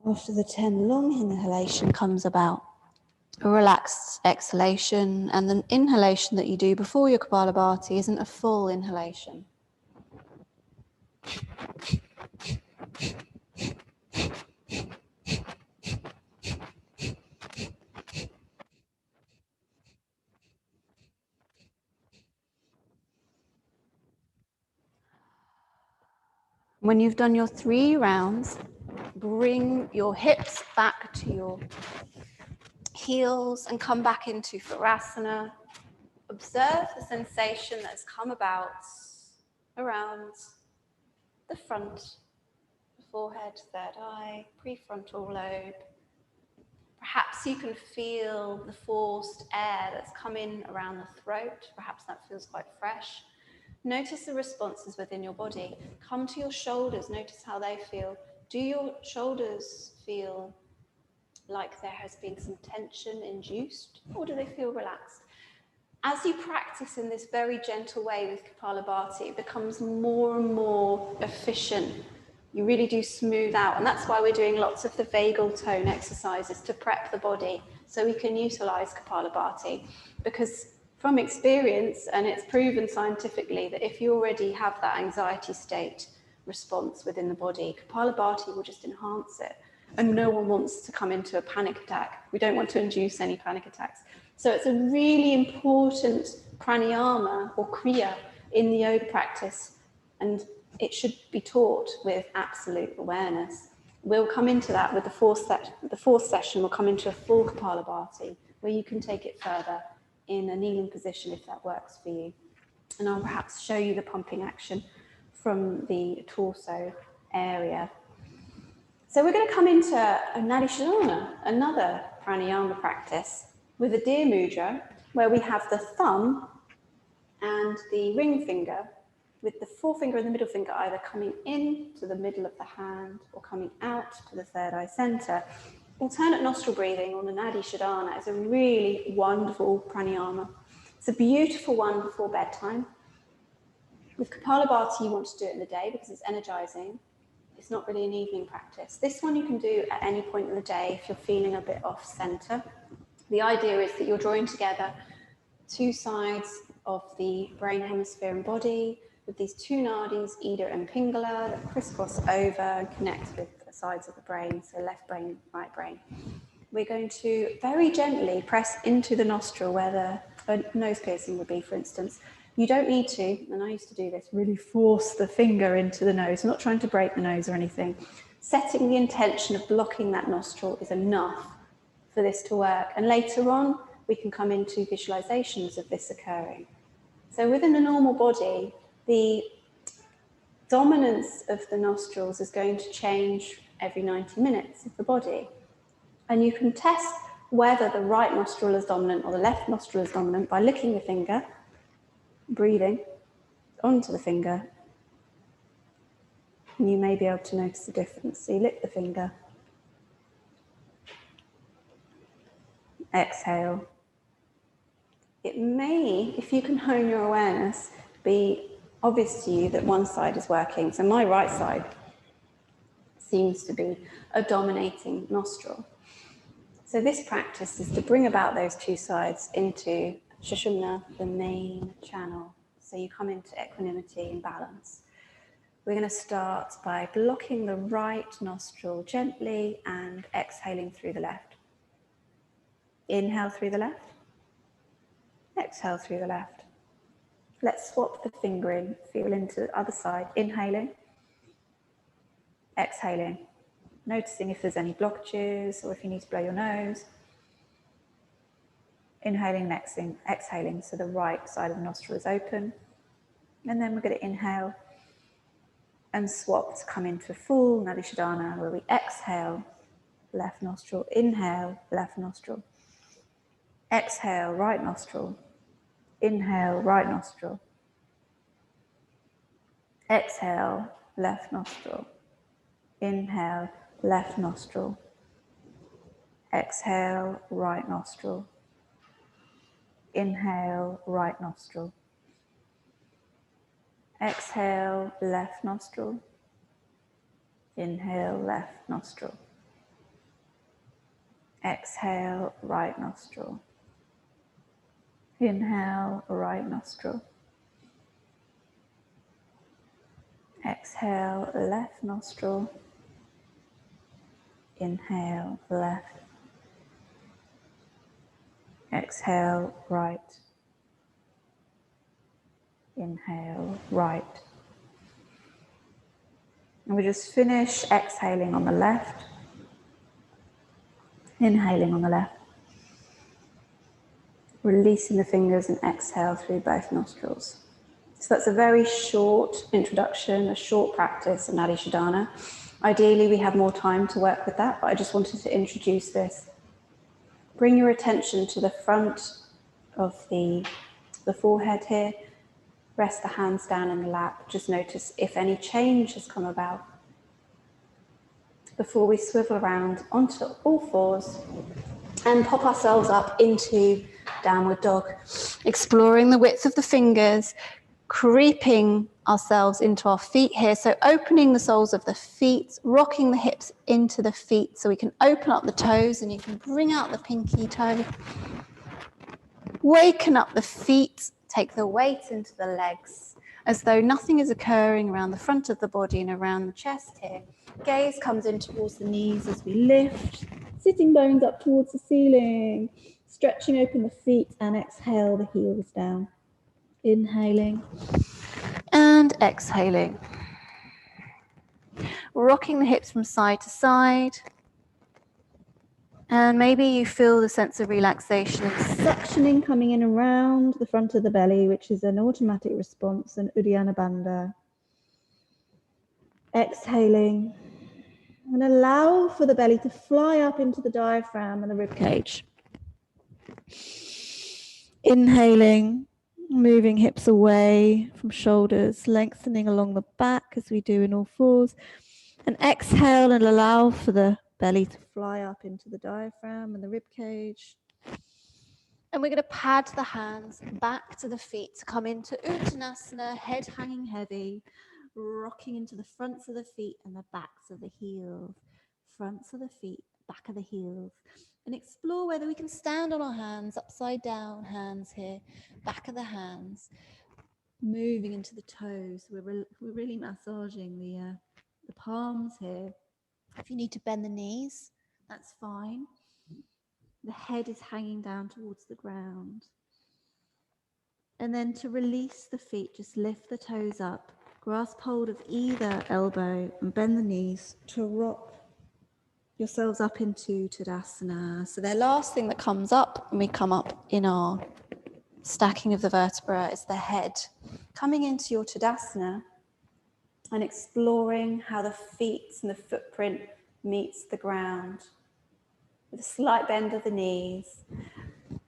After the 10, long inhalation comes about. A relaxed exhalation, and the inhalation that you do before your Kapalabhati isn't a full inhalation. When you've done your 3 rounds, bring your hips back to your heels and come back into Virasana. Observe the sensation that has come about around the front, the forehead, third eye, prefrontal lobe. Perhaps you can feel the forced air that's come in around the throat. Perhaps that feels quite fresh. Notice the responses within your body. Come to your shoulders, notice how they feel. Do your shoulders feel like there has been some tension induced, or do they feel relaxed? As you practice in this very gentle way with Kapalabhati, it becomes more and more efficient. You really do smooth out, and that's why we're doing lots of the vagal tone exercises to prep the body so we can utilize Kapalabhati. Because from experience, and it's proven scientifically, that if you already have that anxiety state response within the body, Kapalabhati will just enhance it. And no one wants to come into a panic attack. We don't want to induce any panic attacks. So it's a really important pranayama or kriya in the yoga practice, and it should be taught with absolute awareness. We'll come into that with the fourth session. We'll come into a full Kapalabhati where you can take it further in a kneeling position if that works for you. And I'll perhaps show you the pumping action from the torso area. So we're going to come into a Nadi Shodhana, another pranayama practice, with a deer mudra, where we have the thumb and the ring finger, with the forefinger and the middle finger either coming in to the middle of the hand or coming out to the third eye center. Alternate nostril breathing on the Nadi Shodhana is a really wonderful pranayama. It's a beautiful one before bedtime. With Kapalabhati, you want to do it in the day because it's energizing. It's not really an evening practice. This one you can do at any point in the day if you're feeling a bit off center. The idea is that you're drawing together two sides of the brain hemisphere and body with these two nadis, Ida and Pingala, that crisscross over and connect with the sides of the brain, so left brain, right brain. We're going to very gently press into the nostril where the nose piercing would be, for instance. You don't need to, and I used to do this, really force the finger into the nose. I'm not trying to break the nose or anything. Setting the intention of blocking that nostril is enough for this to work. And later on, we can come into visualizations of this occurring. So within a normal body, the dominance of the nostrils is going to change every 90 minutes of the body. And you can test whether the right nostril is dominant or the left nostril is dominant by licking the finger, breathing onto the finger, and you may be able to notice the difference. So you lick the finger, exhale. It may, if you can hone your awareness, be obvious to you that one side is working. So my right side seems to be a dominating nostril. So this practice is to bring about those two sides into Sushumna, the main channel. So you come into equanimity and balance. We're going to start by blocking the right nostril gently and exhaling through the left. Inhale through the left. Exhale through the left. Let's swap the fingering, feel into the other side. Inhaling. Exhaling. Noticing if there's any blockages or if you need to blow your nose. Inhaling, exhaling, so the right side of the nostril is open. And then we're going to inhale and swap to come into a full Nadi Shodhana where we exhale, left nostril, inhale, left nostril. Exhale, right nostril. Inhale, right nostril. Exhale, left nostril. Inhale, left nostril. Exhale, right nostril. Inhale, right nostril. Exhale, left nostril. Inhale, left nostril. Exhale, right nostril. Inhale, right nostril. Exhale, left nostril. Inhale, left. Exhale, right. Inhale, right. And we just finish exhaling on the left. Inhaling on the left. Releasing the fingers and exhale through both nostrils. So that's a very short introduction, a short practice of Nadi Shodhana. Ideally, we have more time to work with that, but I just wanted to introduce this. Bring your attention to the front of the forehead here. Rest the hands down in the lap. Just notice if any change has come about before we swivel around onto all fours and pop ourselves up into downward dog, exploring the width of the fingers, creeping ourselves into our feet here. So opening the soles of the feet, rocking the hips into the feet so we can open up the toes and you can bring out the pinky toe. Waken up the feet, take the weight into the legs as though nothing is occurring around the front of the body and around the chest here. Gaze comes in towards the knees as we lift, sitting bones up towards the ceiling, stretching open the feet and exhale the heels down. Inhaling and exhaling. Rocking the hips from side to side. And maybe you feel the sense of relaxation and suctioning coming in around the front of the belly, which is an automatic response, an Uddiyana Bandha. Exhaling, and allow for the belly to fly up into the diaphragm and the rib cage. Inhaling, moving hips away from shoulders, lengthening along the back as we do in all fours. And exhale and allow for the belly to fly up into the diaphragm and the rib cage. And we're going to pad the hands back to the feet to come into Uttanasana, head hanging heavy, rocking into the fronts of the feet and the backs of the heels. Fronts of the feet, back of the heels. And explore whether we can stand on our hands, upside down hands here, back of the hands, moving into the toes. We're really massaging the palms here. If you need to bend the knees, that's fine. The head is hanging down towards the ground. And then to release the feet, just lift the toes up, grasp hold of either elbow and bend the knees to rock yourselves up into Tadasana. So the last thing that comes up when we come up in our stacking of the vertebra is the head. Coming into your Tadasana and exploring how the feet and the footprint meets the ground. With a slight bend of the knees,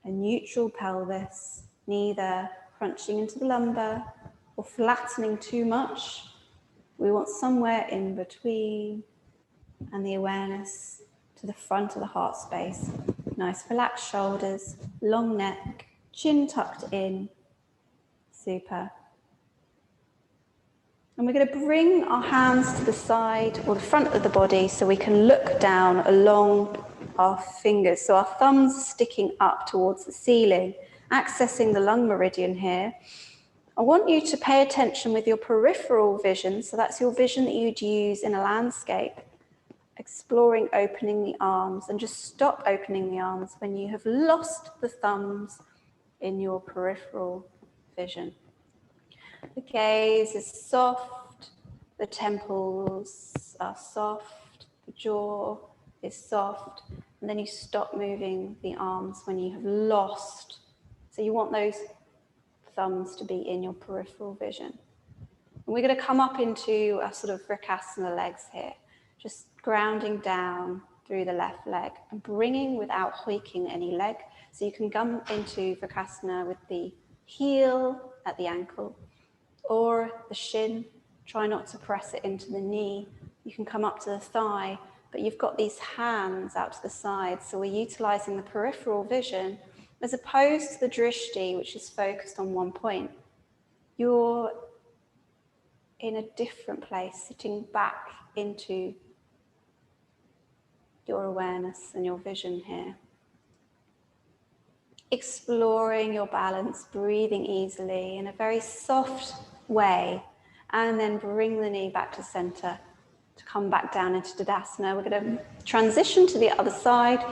a neutral pelvis, neither crunching into the lumbar or flattening too much. We want somewhere in between, and the awareness to the front of the heart space. Nice relaxed shoulders, long neck, chin tucked in. Super. And we're going to bring our hands to the side or the front of the body so we can look down along our fingers. So our thumbs are sticking up towards the ceiling, accessing the lung meridian here. I want you to pay attention with your peripheral vision, so that's your vision that you'd use in a landscape, exploring opening the arms, and just stop opening the arms when you have lost the thumbs in your peripheral vision. The gaze is soft, the temples are soft, the jaw is soft, and then you stop moving the arms when you have lost. So you want those thumbs to be in your peripheral vision. And we're going to come up into a sort of Vrikasana legs here, just grounding down through the left leg and bringing without hoiking any leg. So you can come into Vrikasana with the heel at the ankle or the shin. Try not to press it into the knee. You can come up to the thigh, but you've got these hands out to the side. So we're utilizing the peripheral vision as opposed to the drishti, which is focused on one point. You're in a different place, sitting back into your awareness and your vision here. Exploring your balance, breathing easily in a very soft way, and then bring the knee back to center to come back down into Tadasana. We're going to transition to the other side.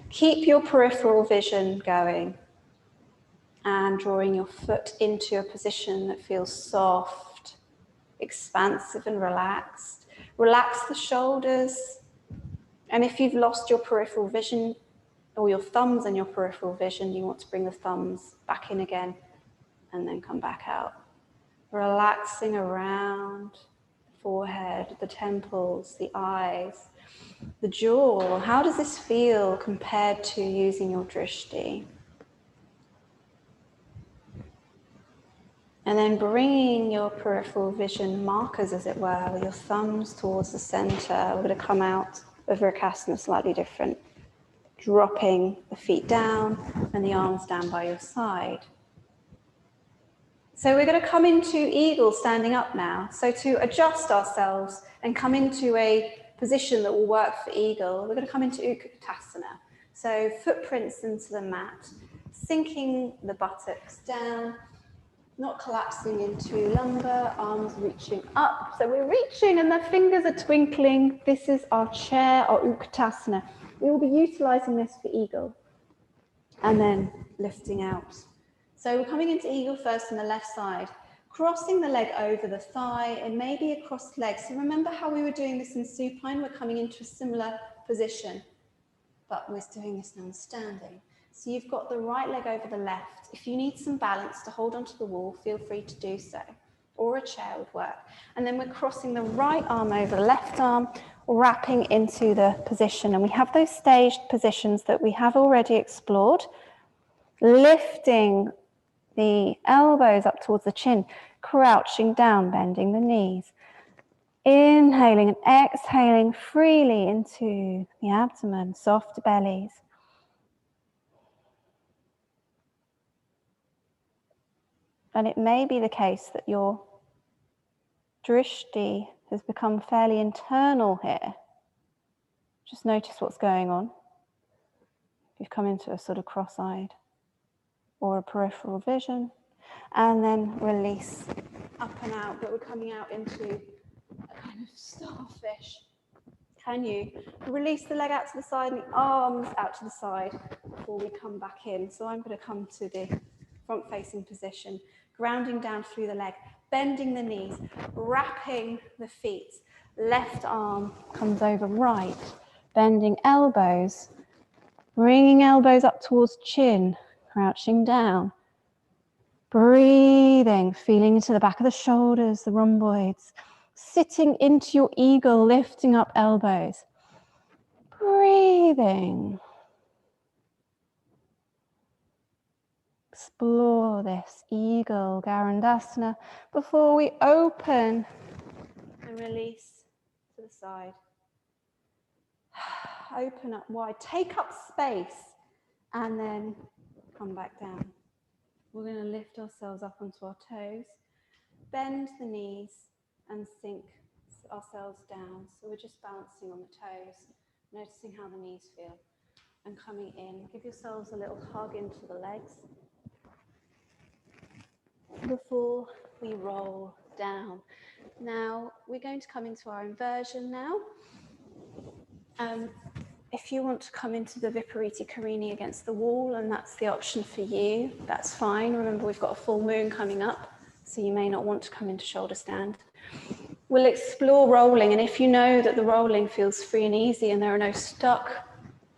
Keep your peripheral vision going and drawing your foot into a position that feels soft, expansive and relaxed. Relax the shoulders. And if you've lost your peripheral vision or your thumbs in your peripheral vision, you want to bring the thumbs back in again and then come back out. Relaxing around the forehead, the temples, the eyes, the jaw. How does this feel compared to using your drishti? And then bringing your peripheral vision markers, as it were, with your thumbs towards the center. We're going to come out of Vrikasana slightly different. Dropping the feet down and the arms down by your side. So we're going to come into eagle standing up now. So to adjust ourselves and come into a position that will work for eagle, we're going to come into Uttanasana. So footprints into the mat, sinking the buttocks down, not collapsing into lumbar, arms reaching up. So we're reaching and the fingers are twinkling. This is our chair, our Uttanasana. We will be utilizing this for eagle and then lifting out. So we're coming into eagle first on the left side, crossing the leg over the thigh and maybe a crossed leg. So remember how we were doing this in supine? We're coming into a similar position. but we're doing this now standing. So you've got the right leg over the left. If you need some balance to hold onto the wall, feel free to do so, or a chair would work. And then we're crossing the right arm over the left arm, wrapping into the position. And we have those staged positions that we have already explored, lifting the elbows up towards the chin, crouching down, bending the knees. Inhaling and exhaling freely into the abdomen, soft bellies. And it may be the case that your drishti has become fairly internal here. Just notice what's going on. You've come into a sort of cross-eyed or a peripheral vision, and then release up and out, but we're coming out into a kind of starfish. Can you release the leg out to the side and the arms out to the side before we come back in? So I'm going to come to the front facing position, grounding down through the leg, bending the knees, wrapping the feet. Left arm comes over right, bending elbows, bringing elbows up towards chin, crouching down. Breathing, feeling into the back of the shoulders, the rhomboids. Sitting into your eagle, lifting up elbows. Breathing. Explore this eagle Garandasana before we open and release to the side. Open up wide, take up space, and then come back down. We're going to lift ourselves up onto our toes, bend the knees, and sink ourselves down. So we're just balancing on the toes, noticing how the knees feel, and coming in. Give yourselves a little hug into the legs before we roll down. Now, we're going to come into our inversion now. If you want to come into the Viparita Karini against the wall, and that's the option for you, that's fine. Remember, we've got a full moon coming up, so you may not want to come into shoulder stand. We'll explore rolling, and if you know that the rolling feels free and easy and there are no stuck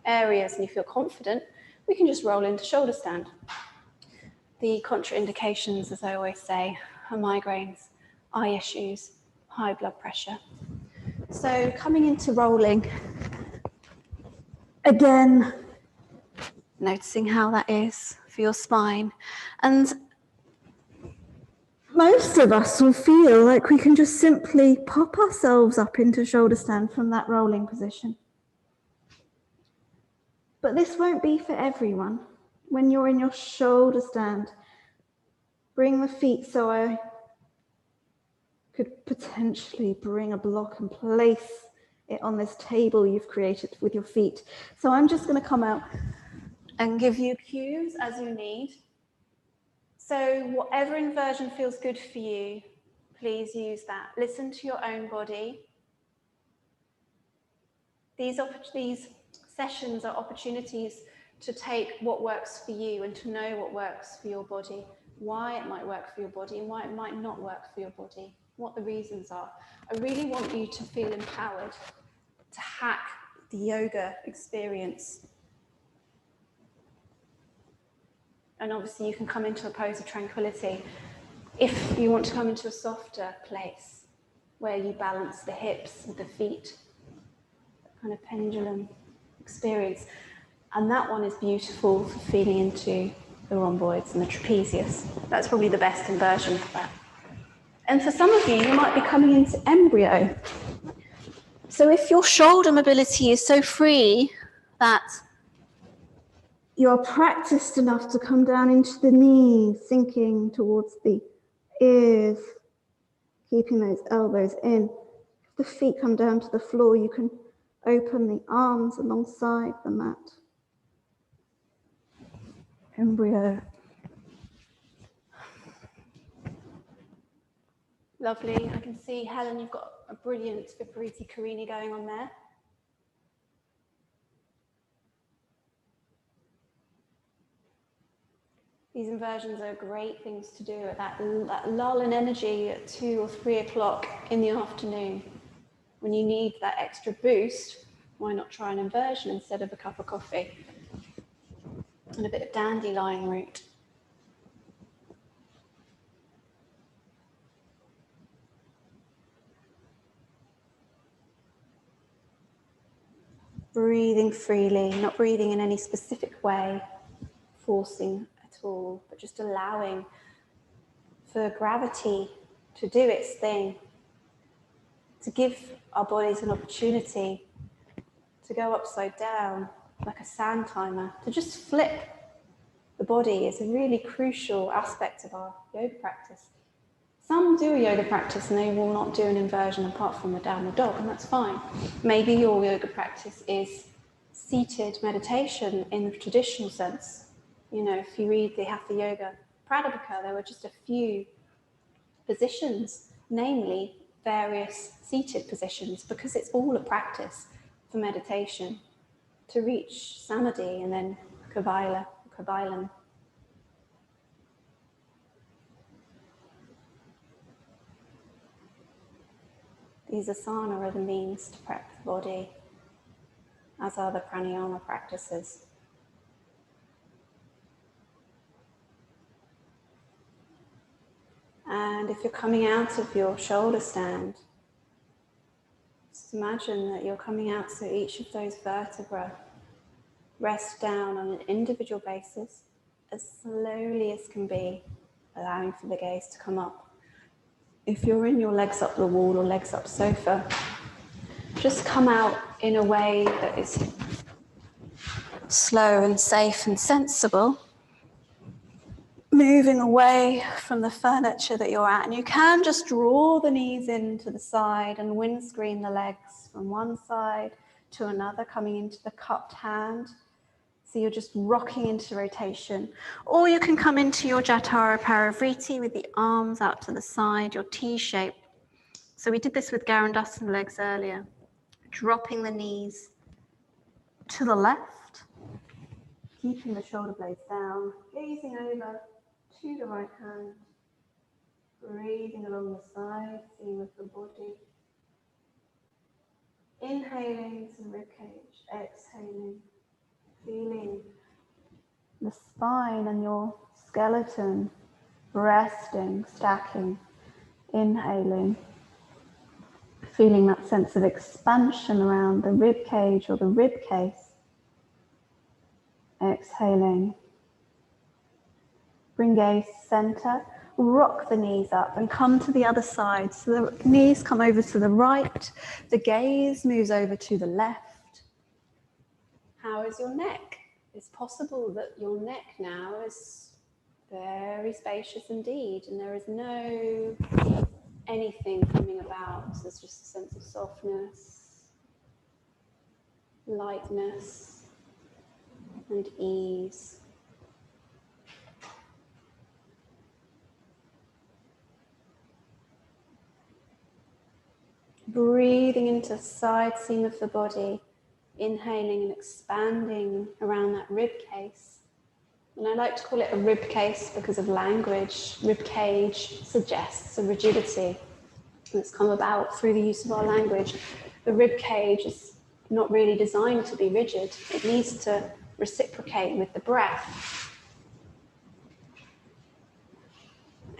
areas and you feel confident, we can just roll into shoulder stand. The contraindications, as I always say, are migraines, eye issues, high blood pressure. So coming into rolling, again, noticing how that is for your spine. And most of us will feel like we can just simply pop ourselves up into shoulder stand from that rolling position. But this won't be for everyone. When you're in your shoulder stand, bring the feet so I could potentially bring a block and place it on this table you've created with your feet. So I'm just going to come out and give you cues as you need. So whatever inversion feels good for you, please use that. Listen to your own body. These sessions are opportunities to take what works for you and to know what works for your body, why it might work for your body and why it might not work for your body, what the reasons are. I really want you to feel empowered to hack the yoga experience. And obviously you can come into a pose of tranquility if you want to come into a softer place where you balance the hips with the feet, that kind of pendulum experience. And that one is beautiful for feeling into the rhomboids and the trapezius. That's probably the best inversion for that. And for some of you, you might be coming into embryo. So if your shoulder mobility is so free that you're practiced enough to come down into the knees, sinking towards the ears, keeping those elbows in. If the feet come down to the floor, you can open the arms alongside the mat. Embryo. Lovely. I can see, Helen, you've got a brilliant Viparita Karini going on there. These inversions are great things to do at that lull in energy at 2 or 3 o'clock in the afternoon when you need that extra boost Why not try an inversion instead of a cup of coffee? And a bit of dandelion root. Breathing freely, not breathing in any specific way, forcing at all, but just allowing for gravity to do its thing, to give our bodies an opportunity to go upside down like a sand timer, to just flip the body is a really crucial aspect of our yoga practice. Some do a yoga practice and they will not do an inversion apart from the downward dog, and that's fine. Maybe your yoga practice is seated meditation in the traditional sense. You know, if you read the Hatha Yoga Pradipika, there were just a few positions, namely various seated positions, because it's all a practice for meditation to reach samadhi and then Kaivalam. These asana are the means to prep the body, as are the pranayama practices. And if you're coming out of your shoulder stand, just imagine that you're coming out so each of those vertebrae rest down on an individual basis as slowly as can be, allowing for the gaze to come up. If you're in your legs up the wall or legs up sofa, just come out in a way that is slow and safe and sensible, moving away from the furniture that you're at. And you can just draw the knees into the side and windscreen the legs from one side to another, coming into the cupped hand. So you're just rocking into rotation. Or you can come into your Jatara Parivriti with the arms out to the side, your T shape. So we did this with Garandasana legs earlier. Dropping the knees to the left, keeping the shoulder blades down, gazing over to the right hand, breathing along the side, seeing with the body. Inhaling to the ribcage, exhaling, feeling the spine and your skeleton resting, stacking, inhaling, feeling that sense of expansion around the rib cage or the rib case. Exhaling. Bring gaze center, rock the knees up and come to the other side. So the knees come over to the right, the gaze moves over to the left. How is your neck? It's possible that your neck now is very spacious indeed, and there is no anything coming about. There's just a sense of softness, lightness, and ease. Breathing into the side seam of the body, inhaling and expanding around that rib case. And I like to call it a rib case because of language. Rib cage suggests a rigidity that's come about through the use of our language. The rib cage is not really designed to be rigid. It needs to reciprocate with the breath.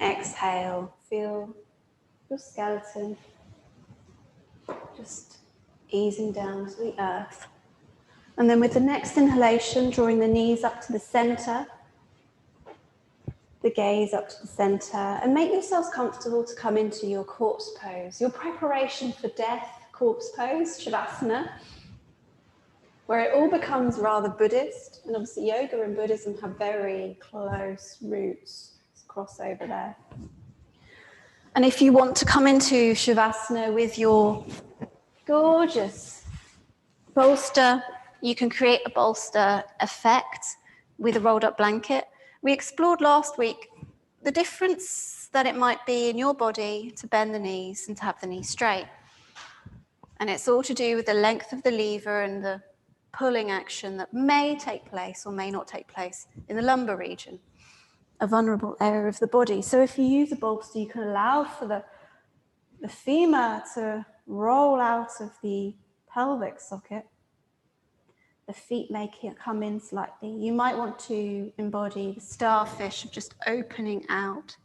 Exhale, feel your skeleton just easing down to the earth. And then with the next inhalation, drawing the knees up to the center, the gaze up to the center, and make yourselves comfortable to come into your corpse pose, your preparation for death corpse pose, Shavasana, where it all becomes rather Buddhist. And obviously yoga and Buddhism have very close roots, there's a crossover there. And if you want to come into Shavasana with your gorgeous bolster, you can create a bolster effect with a rolled up blanket. We explored last week the difference that it might be in your body to bend the knees and to have the knees straight. And it's all to do with the length of the lever and the pulling action that may take place or may not take place in the lumbar region, a vulnerable area of the body. So if you use a bolster, you can allow for the femur to roll out of the pelvic socket The feet may come in slightly. You might want to embody the starfish of just opening out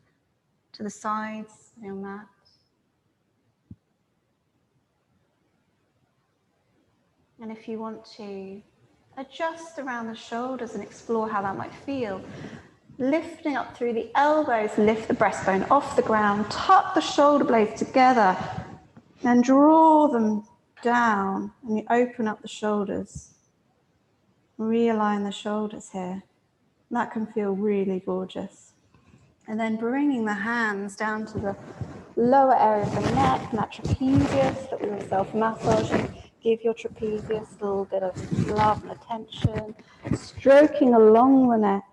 to the sides of your mat. And if you want to adjust around the shoulders and explore how that might feel, lifting up through the elbows, lift the breastbone off the ground, tuck the shoulder blades together, and draw them down, and you open up the shoulders. Realign the shoulders here. That can feel really gorgeous. And then bringing the hands down to the lower area of the neck, and that trapezius that we were self-massaging. Give your trapezius a little bit of love and attention. Stroking along the neck,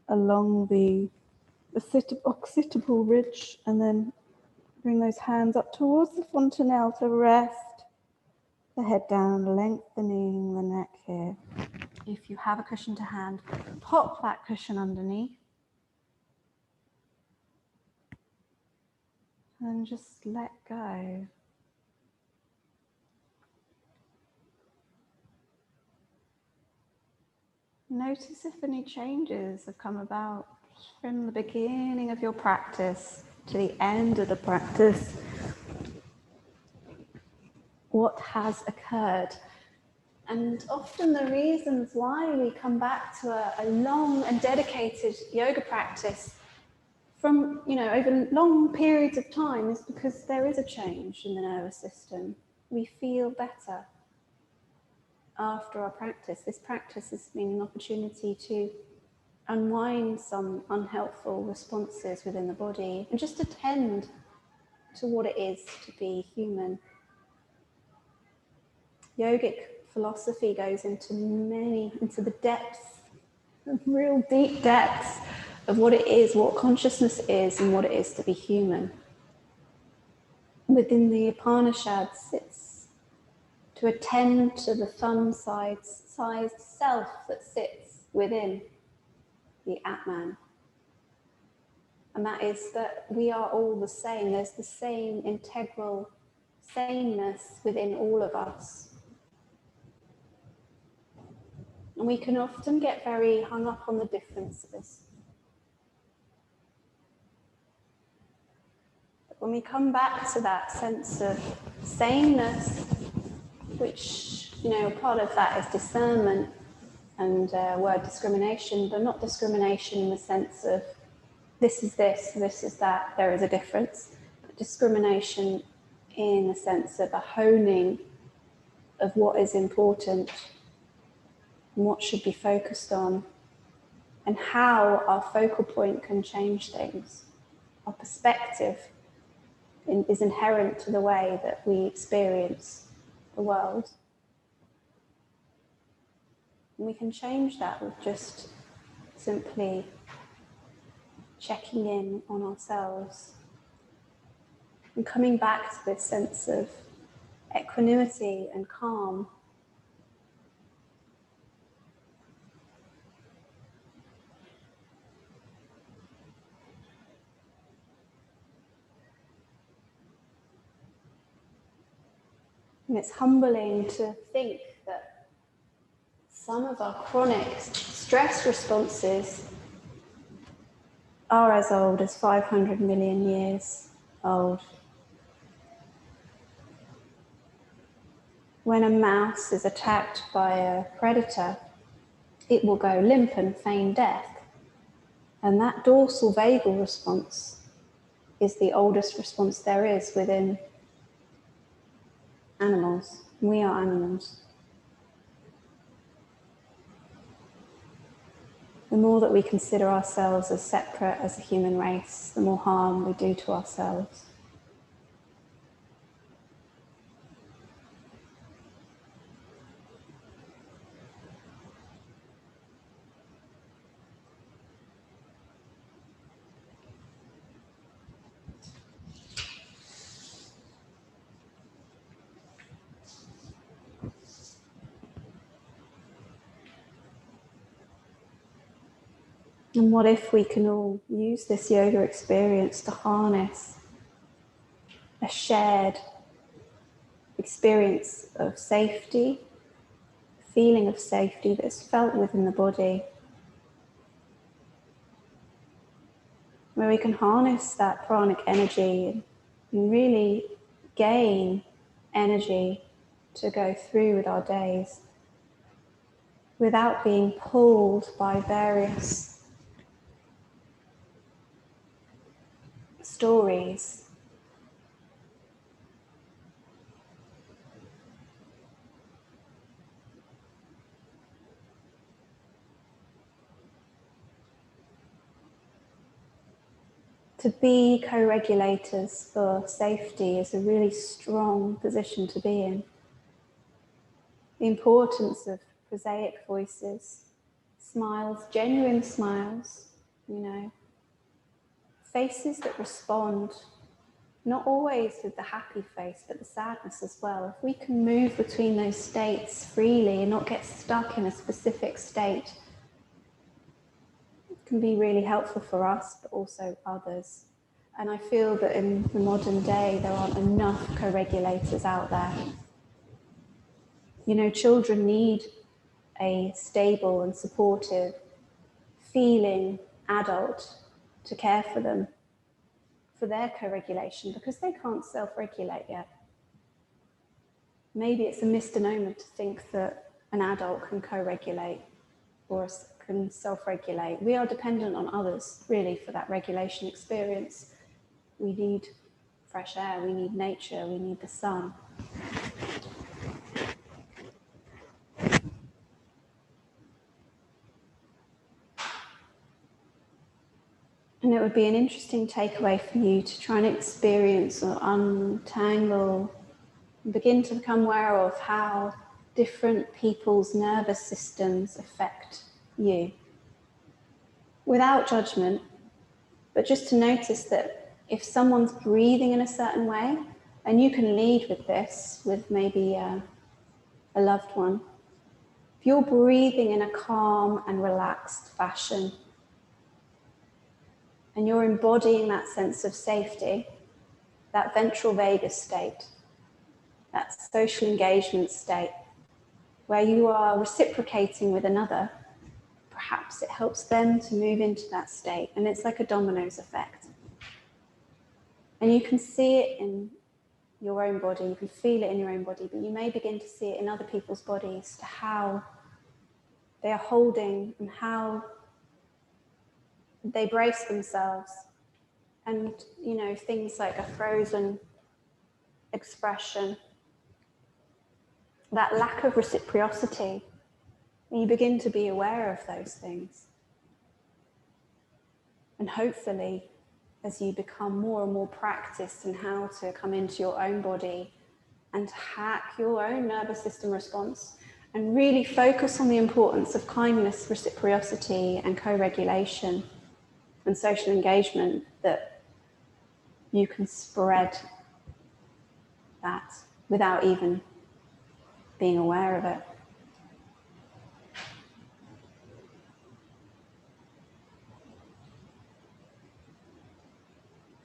along the occipital ridge, and then bring those hands up towards the fontanelle to rest. The head down, lengthening the neck here. If you have a cushion to hand, pop that cushion underneath. And just let go. Notice if any changes have come about from the beginning of your practice to the end of the practice. What has occurred? And often the reasons why we come back to a long and dedicated yoga practice from, over long periods of time is because there is a change in the nervous system. We feel better after our practice. This practice has been an opportunity to unwind some unhelpful responses within the body and just attend to what it is to be human. Yogic philosophy goes into the depths, real deep depths of what it is, what consciousness is, and what it is to be human. Within the Upanishads, it's to attend to the thumb-sized self that sits within the Atman. And that is that we are all the same. There's the same integral sameness within all of us. And we can often get very hung up on the differences. But when we come back to that sense of sameness, which, part of that is discernment and word discrimination, but not discrimination in the sense of this is this, this is that, there is a difference. But discrimination in the sense of a honing of what is important and what should be focused on, and how our focal point can change things. Our perspective is inherent to the way that we experience the world. And we can change that with just simply checking in on ourselves and coming back to this sense of equanimity and calm. And it's humbling to think that some of our chronic stress responses are as old as 500 million years old. When a mouse is attacked by a predator, it will go limp and feign death. And that dorsal vagal response is the oldest response there is within animals. We are animals. The more that we consider ourselves as separate as a human race, the more harm we do to ourselves. And what if we can all use this yoga experience to harness a shared experience of safety, feeling of safety that's felt within the body, where we can harness that pranic energy and really gain energy to go through with our days without being pulled by various stories. To be co-regulators for safety is a really strong position to be in. The importance of prosaic voices, smiles, genuine smiles, you know, faces that respond, not always with the happy face, but the sadness as well. If we can move between those states freely and not get stuck in a specific state, it can be really helpful for us, but also others. And I feel that in the modern day, there aren't enough co-regulators out there. You know, children need a stable and supportive, feeling adult to care for them, for their co-regulation, because they can't self-regulate yet. Maybe it's a misnomer to think that an adult can co-regulate or can self-regulate. We are dependent on others, really, for that regulation experience. We need fresh air, we need nature, we need the sun. And it would be an interesting takeaway for you to try and experience or untangle and begin to become aware of how different people's nervous systems affect you. Without judgment, but just to notice that if someone's breathing in a certain way, and you can lead with this, with maybe a loved one, if you're breathing in a calm and relaxed fashion, and you're embodying that sense of safety, that ventral vagus state, that social engagement state, where you are reciprocating with another, perhaps it helps them to move into that state. And it's like a dominoes effect. And you can see it in your own body, you can feel it in your own body, but you may begin to see it in other people's bodies, to how they are holding and how they brace themselves. And, you know, things like a frozen expression, that lack of reciprocity, and you begin to be aware of those things. And hopefully, as you become more and more practiced in how to come into your own body and to hack your own nervous system response and really focus on the importance of kindness, reciprocity, and co-regulation and social engagement, that you can spread that without even being aware of it.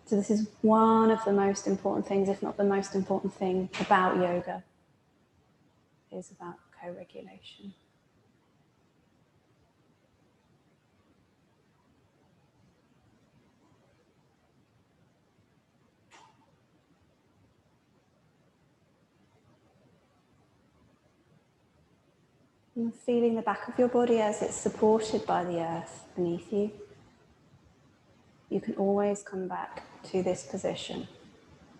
So this is one of the most important things, if not the most important thing about yoga, is about co-regulation. And feeling the back of your body as it's supported by the earth beneath you. You can always come back to this position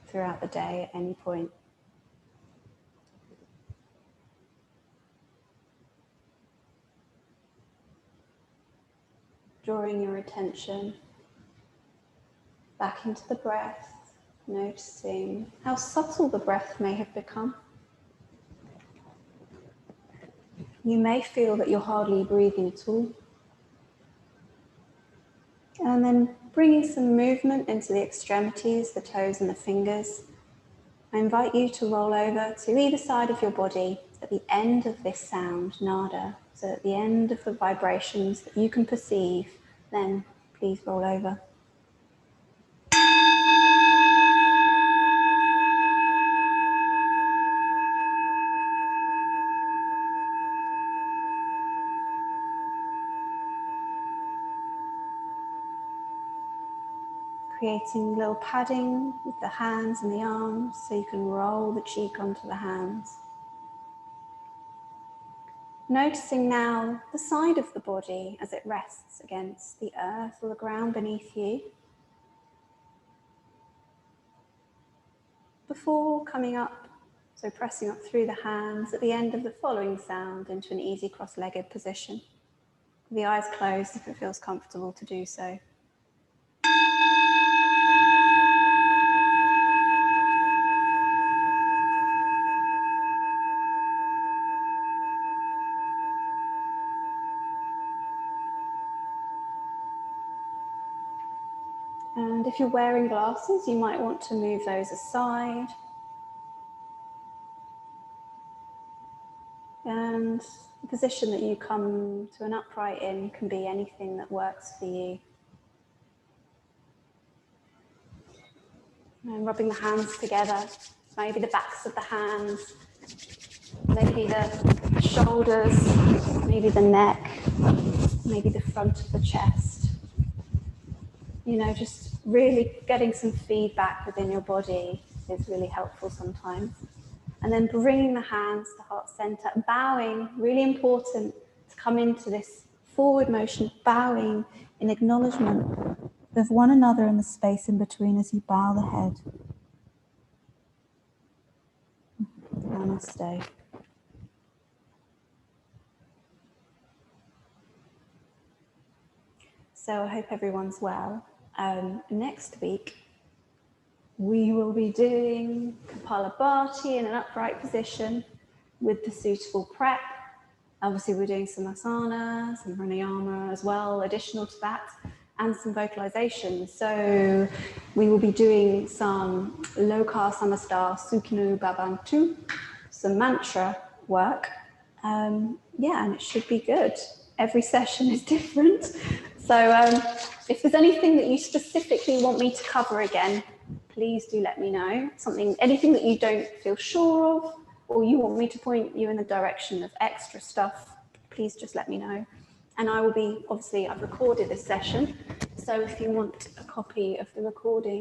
throughout the day at any point. Drawing your attention back into the breath, noticing how subtle the breath may have become. You may feel that you're hardly breathing at all. And then bringing some movement into the extremities, the toes and the fingers. I invite you to roll over to either side of your body at the end of this sound, nada. So at the end of the vibrations that you can perceive, then please roll over. creating little padding with the hands and the arms so you can roll the cheek onto the hands. Noticing now the side of the body as it rests against the earth or the ground beneath you. Before coming up, so pressing up through the hands at the end of the following sound into an easy cross-legged position. The eyes closed if it feels comfortable to do so. And if you're wearing glasses, you might want to move those aside. And the position that you come to an upright in can be anything that works for you. And rubbing the hands together, maybe the backs of the hands, maybe the shoulders, maybe the neck, maybe the front of the chest. You know, just really getting some feedback within your body is really helpful sometimes. And then bringing the hands to heart center, bowing, really important to come into this forward motion, bowing in acknowledgement of one another and the space in between as you bow the head. Namaste. So I hope everyone's well. Next week, we will be doing Kapalabhati in an upright position with the suitable prep. Obviously, we're doing some asanas and pranayama as well, additional to that, and some vocalization. So we will be doing some Loka Samasta Sukhino Bhavantu, some mantra work. Yeah, and it should be good. Every session is different. So if there's anything that you specifically want me to cover again, please do let me know. Anything that you don't feel sure of, or you want me to point you in the direction of extra stuff, please just let me know. And I will be, obviously, I've recorded this session. So if you want a copy of the recording,